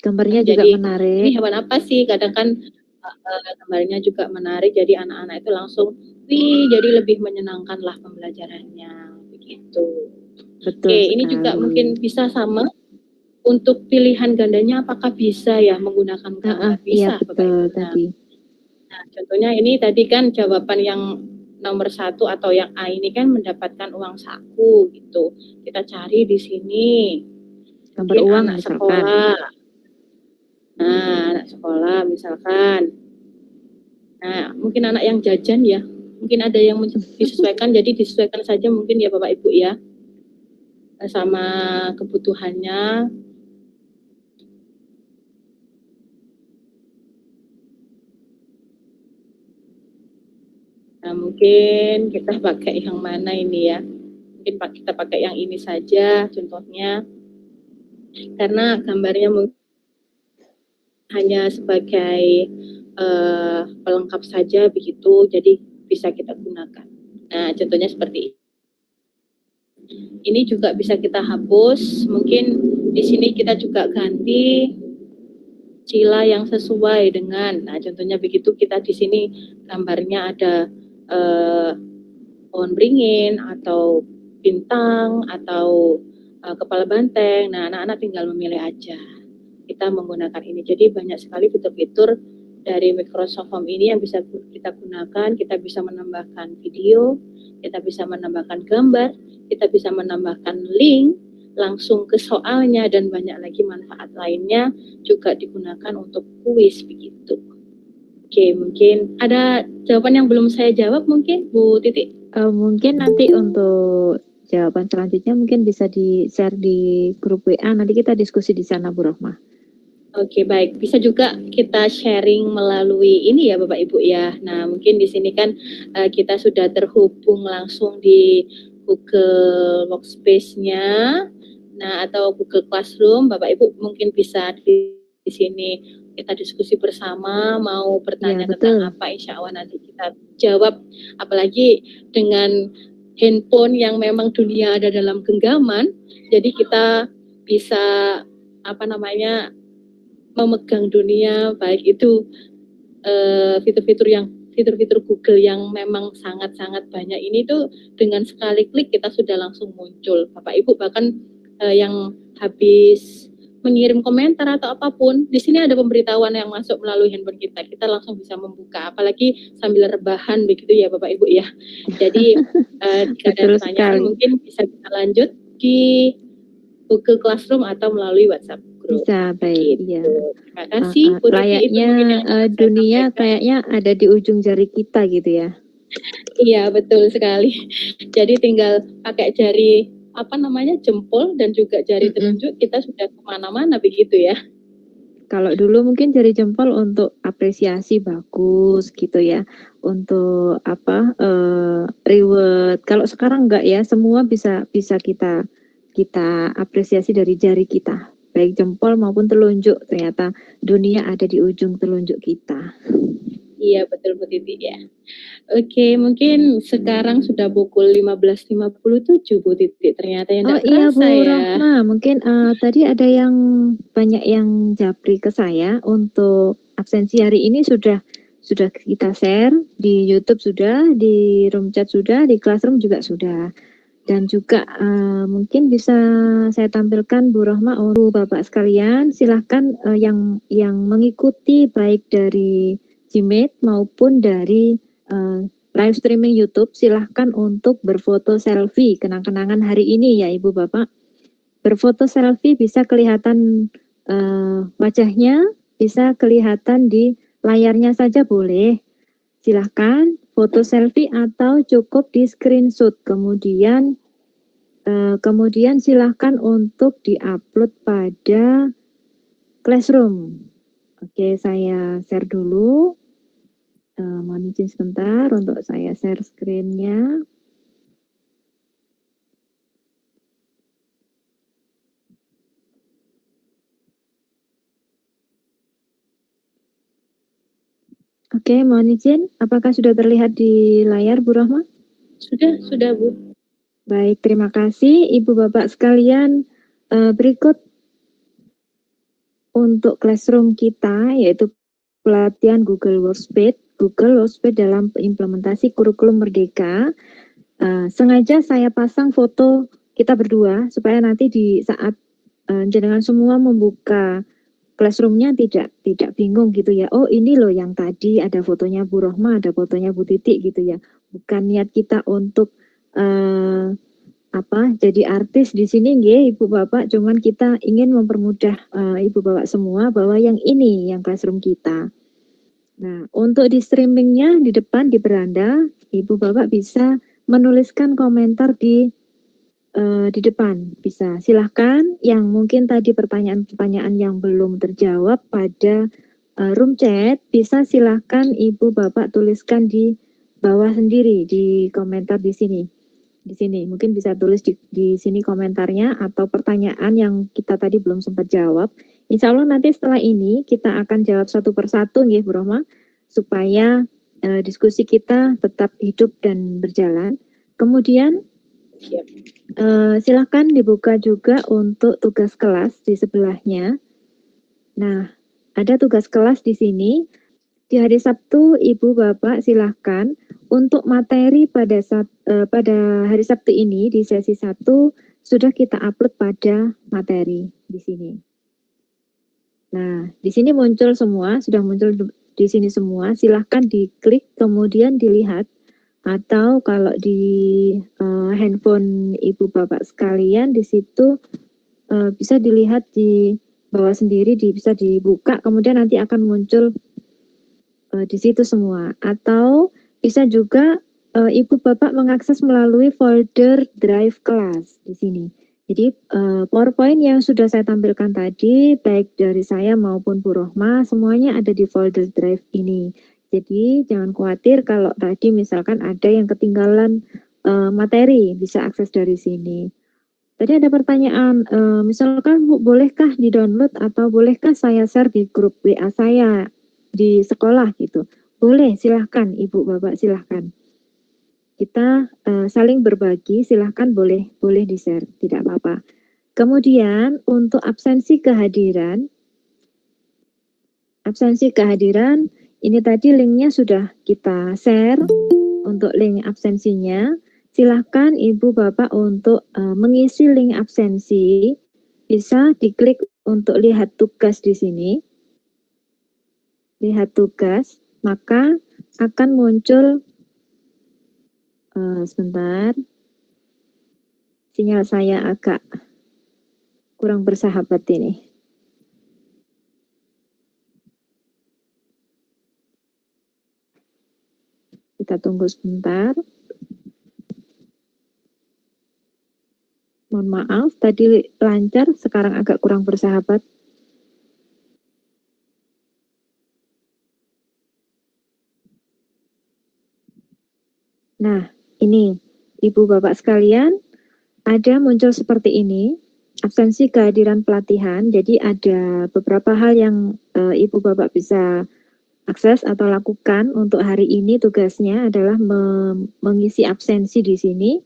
Gambarnya Jadi, juga menarik. Ini hewan apa sih? Kadang kan gambarnya juga menarik, jadi anak-anak itu langsung, jadi lebih menyenangkan lah pembelajarannya, begitu. Betul Oke, sekali. ini juga mungkin bisa sama untuk pilihan gandanya apakah bisa ya menggunakan gambar? Bisa, iya betul Bapak Ibu. tadi. Nah, contohnya ini tadi kan jawaban yang nomor 1 atau yang A ini kan mendapatkan uang saku gitu. Kita cari di sini. Gambar Mungkin uang anak misalkan. sekolah. Nah, anak sekolah misalkan. Nah, mungkin anak yang jajan ya. Mungkin ada yang disesuaikan, jadi disesuaikan saja mungkin ya Bapak Ibu ya. Sama kebutuhannya. Nah, mungkin kita pakai yang mana ini ya? Mungkin kita pakai yang ini saja contohnya. Karena gambarnya mungkin hanya sebagai pelengkap saja begitu, jadi bisa kita gunakan. Nah, contohnya seperti ini. Ini juga bisa kita hapus. Mungkin di sini kita juga ganti sila yang sesuai dengan. Nah, contohnya begitu, kita di sini gambarnya ada pohon beringin atau bintang atau kepala banteng. Nah, anak-anak tinggal memilih aja. Kita menggunakan ini. Jadi banyak sekali fitur-fitur dari Microsoft Home ini yang bisa kita gunakan. Kita bisa menambahkan video, kita bisa menambahkan gambar, kita bisa menambahkan link langsung ke soalnya, dan banyak lagi manfaat lainnya juga digunakan untuk kuis begitu. Oke, mungkin ada jawaban yang belum saya jawab mungkin Bu Titi? Mungkin nanti untuk jawaban selanjutnya mungkin bisa di-share di grup WA, nanti kita diskusi di sana Bu Rohmah. Oke, baik. Bisa juga kita sharing melalui ini ya Bapak Ibu ya. Nah, mungkin di sini kan kita sudah terhubung langsung di Google Workspace-nya. Nah, atau Google Classroom. Bapak Ibu mungkin bisa di sini kita diskusi bersama, mau bertanya tentang apa, insya Allah nanti kita jawab. Apalagi dengan handphone yang memang dunia ada dalam genggaman, jadi kita bisa memegang dunia, baik itu fitur-fitur Google yang memang sangat-sangat banyak ini tuh dengan sekali klik kita sudah langsung muncul. Bapak Ibu bahkan yang habis mengirim komentar atau apapun, di sini ada pemberitahuan yang masuk melalui handphone kita. Kita langsung bisa membuka, apalagi sambil rebahan begitu ya Bapak Ibu ya. Jadi jika ada pertanyaan mungkin bisa kita lanjut di Google Classroom atau melalui WhatsApp group. Bisa, baik. Gitu. Terima kasih. Layaknya dunia kayaknya ada di ujung jari kita gitu ya. Iya, betul sekali. Jadi tinggal pakai jari jempol dan juga jari telunjuk, kita sudah kemana-mana begitu ya. Kalau dulu mungkin jari jempol untuk apresiasi bagus gitu ya, untuk reward. Kalau sekarang enggak ya, semua bisa kita apresiasi dari jari kita, baik jempol maupun telunjuk. Ternyata dunia ada di ujung telunjuk kita. Iya, betul Bu Titi ya. Oke, mungkin sekarang sudah pukul 15.57 Bu Titi. Ternyata yang iya Bu Rohmah, mungkin tadi ada yang banyak yang japri ke saya untuk absensi hari ini sudah kita share di YouTube, sudah di room chat, sudah di Classroom juga sudah. Dan juga mungkin bisa saya tampilkan Bu Rohmah untuk Bapak sekalian, silahkan yang mengikuti baik dari Gmeet maupun dari live streaming YouTube, silahkan untuk berfoto selfie kenang-kenangan hari ini ya Ibu Bapak. Berfoto selfie bisa kelihatan wajahnya, bisa kelihatan di layarnya saja boleh. Silahkan foto selfie atau cukup di screenshot, kemudian silahkan untuk diupload pada Classroom. Oke, saya share dulu. Mohon izin sebentar untuk saya share screen-nya. Oke, mohon izin. Apakah sudah terlihat di layar Bu Rohmah? Sudah Bu. Baik, terima kasih Ibu Bapak sekalian. Berikut untuk Classroom kita, yaitu pelatihan Google Workspace dalam implementasi kurikulum Merdeka. Sengaja saya pasang foto kita berdua supaya nanti di saat jenengan semua membuka Classroom-nya tidak bingung gitu ya. Oh, ini loh yang tadi ada fotonya Bu Rohma, ada fotonya Bu Titik gitu ya. Bukan niat kita untuk jadi artis di sini nggih Ibu Bapak, cuman kita ingin mempermudah Ibu Bapak semua bahwa yang ini yang classroom kita. Nah, untuk di streamingnya di depan di beranda, Ibu Bapak bisa menuliskan komentar di depan. Bisa silahkan yang mungkin tadi pertanyaan-pertanyaan yang belum terjawab pada room chat, bisa silahkan Ibu Bapak tuliskan di bawah sendiri di komentar di sini. Di sini mungkin bisa tulis di sini komentarnya atau pertanyaan yang kita tadi belum sempat jawab. Insya Allah nanti setelah ini kita akan jawab satu persatu nggih Bu Rohma, supaya diskusi kita tetap hidup dan berjalan. Kemudian silakan dibuka juga untuk tugas kelas di sebelahnya. Nah, ada tugas kelas di sini. Di hari Sabtu, Ibu Bapak silahkan untuk materi pada hari Sabtu ini di sesi 1 sudah kita upload pada materi di sini. Nah, di sini muncul semua, sudah muncul di sini semua. Silahkan diklik kemudian dilihat. Atau kalau di handphone Ibu Bapak sekalian di situ bisa dilihat di bawah sendiri, bisa dibuka, kemudian nanti akan muncul di situ semua. Atau bisa juga Ibu Bapak mengakses melalui folder Drive kelas di sini. Jadi PowerPoint yang sudah saya tampilkan tadi, baik dari saya maupun Bu Rohma, semuanya ada di folder Drive ini. Jadi jangan khawatir kalau tadi misalkan ada yang ketinggalan materi, bisa akses dari sini. Tadi ada pertanyaan, misalkan Bu, bolehkah di-download atau bolehkah saya share di grup WA saya di sekolah gitu? Boleh, silahkan Ibu Bapak, silahkan. Kita saling berbagi, silahkan boleh di-share, tidak apa-apa. Kemudian untuk absensi kehadiran, ini tadi linknya sudah kita share untuk link absensinya. Silahkan Ibu Bapak untuk mengisi link absensi. Bisa diklik untuk lihat tugas di sini. Lihat tugas, maka akan muncul sebentar. Sinyal saya agak kurang bersahabat ini. Kita tunggu sebentar. Mohon maaf, tadi lancar, sekarang agak kurang bersahabat. Nah, ini Ibu Bapak sekalian, ada muncul seperti ini, absensi kehadiran pelatihan. Jadi ada beberapa hal yang Ibu Bapak bisa akses atau lakukan untuk hari ini. Tugasnya adalah mengisi absensi di sini.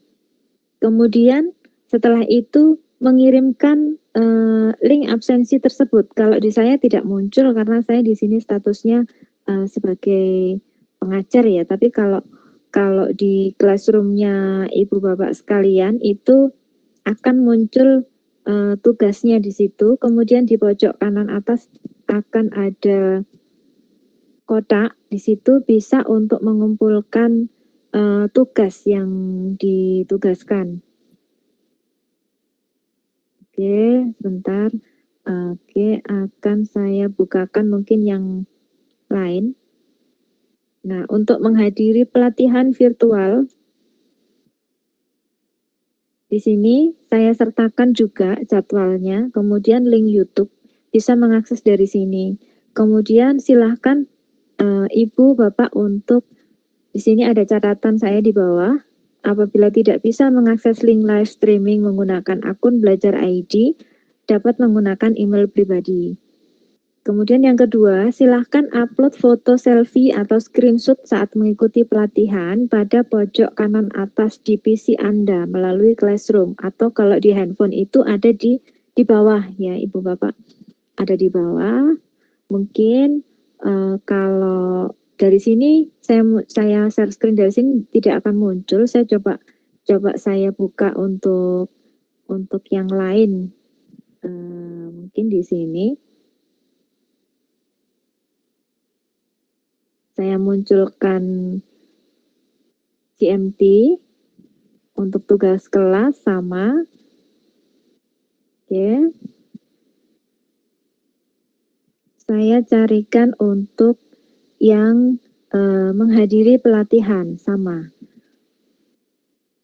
Kemudian setelah itu mengirimkan link absensi tersebut. Kalau di saya tidak muncul karena saya di sini statusnya sebagai pengajar ya. Tapi kalau di classroom-nya Ibu Bapak sekalian itu akan muncul tugasnya di situ. Kemudian di pojok kanan atas akan ada kotak, di situ bisa untuk mengumpulkan tugas yang ditugaskan. Oke, sebentar. Oke, akan saya bukakan mungkin yang lain. Nah, untuk menghadiri pelatihan virtual, di sini saya sertakan juga jadwalnya, kemudian link YouTube, bisa mengakses dari sini. Kemudian silahkan Ibu Bapak untuk di sini ada catatan saya di bawah. Apabila tidak bisa mengakses link live streaming menggunakan akun Belajar ID, dapat menggunakan email pribadi. Kemudian yang kedua, silahkan upload foto selfie atau screenshot saat mengikuti pelatihan pada pojok kanan atas di PC Anda melalui Classroom, atau kalau di handphone itu ada di bawah ya Ibu Bapak. Ada di bawah. Mungkin kalau dari sini saya share screen dari sini tidak akan muncul. Saya coba saya buka untuk yang lain. mungkin di sini saya munculkan GMT untuk tugas kelas sama. Oke. Saya carikan untuk yang menghadiri pelatihan sama.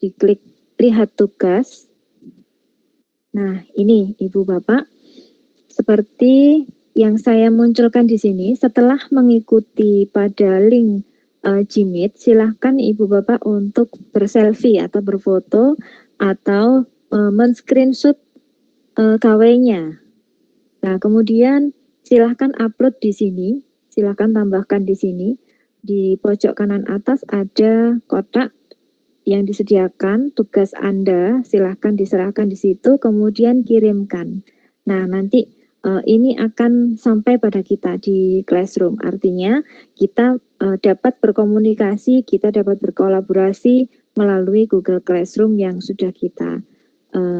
Diklik lihat tugas. Nah, ini Ibu Bapak, seperti yang saya munculkan di sini, setelah mengikuti pada link Gmeet, silahkan Ibu Bapak untuk berselfie atau berfoto atau men-screenshot KW-nya. Nah, kemudian silahkan upload di sini, silahkan tambahkan di sini. Di pojok kanan atas ada kotak yang disediakan, tugas Anda silahkan diserahkan di situ, kemudian kirimkan. Nah, nanti ini akan sampai pada kita di Classroom. Artinya kita dapat berkomunikasi, kita dapat berkolaborasi melalui Google Classroom yang sudah kita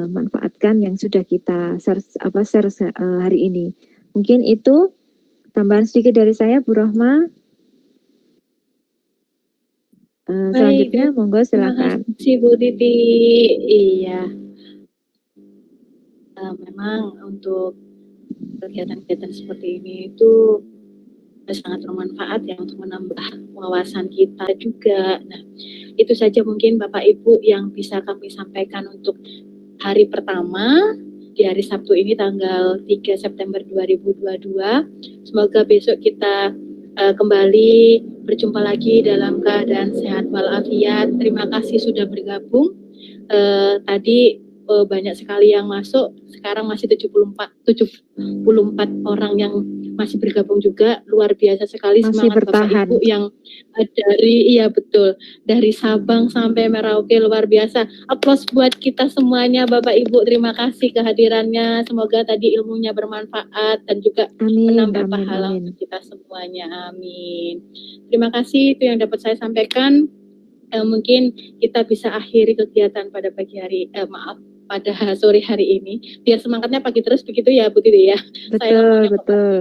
manfaatkan, yang sudah kita share hari ini. Mungkin itu tambahan sedikit dari saya, Bu Rohma. Selanjutnya, monggo silakan. Terima kasih Bu Titi. Iya, memang untuk kegiatan-kegiatan seperti ini itu sangat bermanfaat ya untuk menambah wawasan kita juga. Nah, itu saja mungkin Bapak Ibu yang bisa kami sampaikan untuk hari pertama di hari Sabtu ini tanggal 3 September 2022. Semoga besok kita kembali berjumpa lagi dalam keadaan sehat walafiat. Terima kasih sudah bergabung. Tadi banyak sekali yang masuk. Sekarang masih 74 orang yang masih bergabung juga. Luar biasa sekali masih semangat bertahan. Bapak Ibu yang dari Sabang sampai Merauke, luar biasa. Aplaus buat kita semuanya Bapak Ibu. Terima kasih kehadirannya. Semoga tadi ilmunya bermanfaat dan juga menambah pahala untuk kita semuanya. Amin. Terima kasih, itu yang dapat saya sampaikan. Mungkin kita bisa akhiri kegiatan pada pada sore hari ini, biar semangatnya pagi terus begitu ya Bu Titi ya. Betul.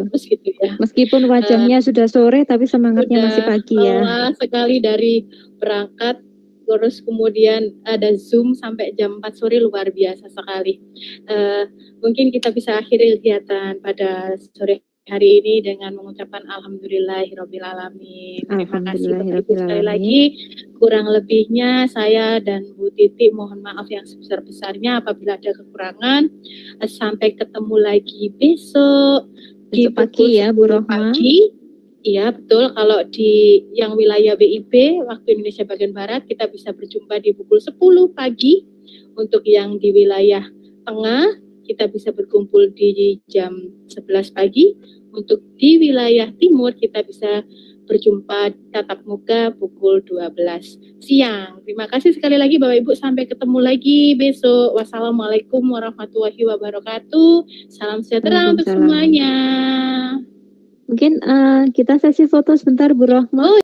Terus gitu ya. Meskipun wajahnya sudah sore, tapi semangatnya masih pagi ya. Sekali dari berangkat, terus kemudian ada Zoom sampai jam 4 sore, luar biasa sekali. Mungkin kita bisa akhiri kegiatan pada sore hari ini dengan mengucapkan alhamdulillahirobbilalamin. Terima kasih Bapak Ibu sekali lagi. Kurang lebihnya saya dan Bu Titi mohon maaf yang sebesar-besarnya apabila ada kekurangan. Sampai ketemu lagi besok di pagi ya Bu Rohma. Iya betul, kalau di yang wilayah BIP waktu Indonesia bagian Barat kita bisa berjumpa di pukul 10 pagi. Untuk yang di wilayah tengah kita bisa berkumpul di jam 11 pagi. Untuk di wilayah timur kita bisa berjumpa tatap muka pukul 12 siang. Terima kasih sekali lagi Bapak Ibu, sampai ketemu lagi besok. Wassalamualaikum warahmatullahi wabarakatuh. Salam sejahtera untuk semuanya. Mungkin kita sesi foto sebentar Bu Rohma.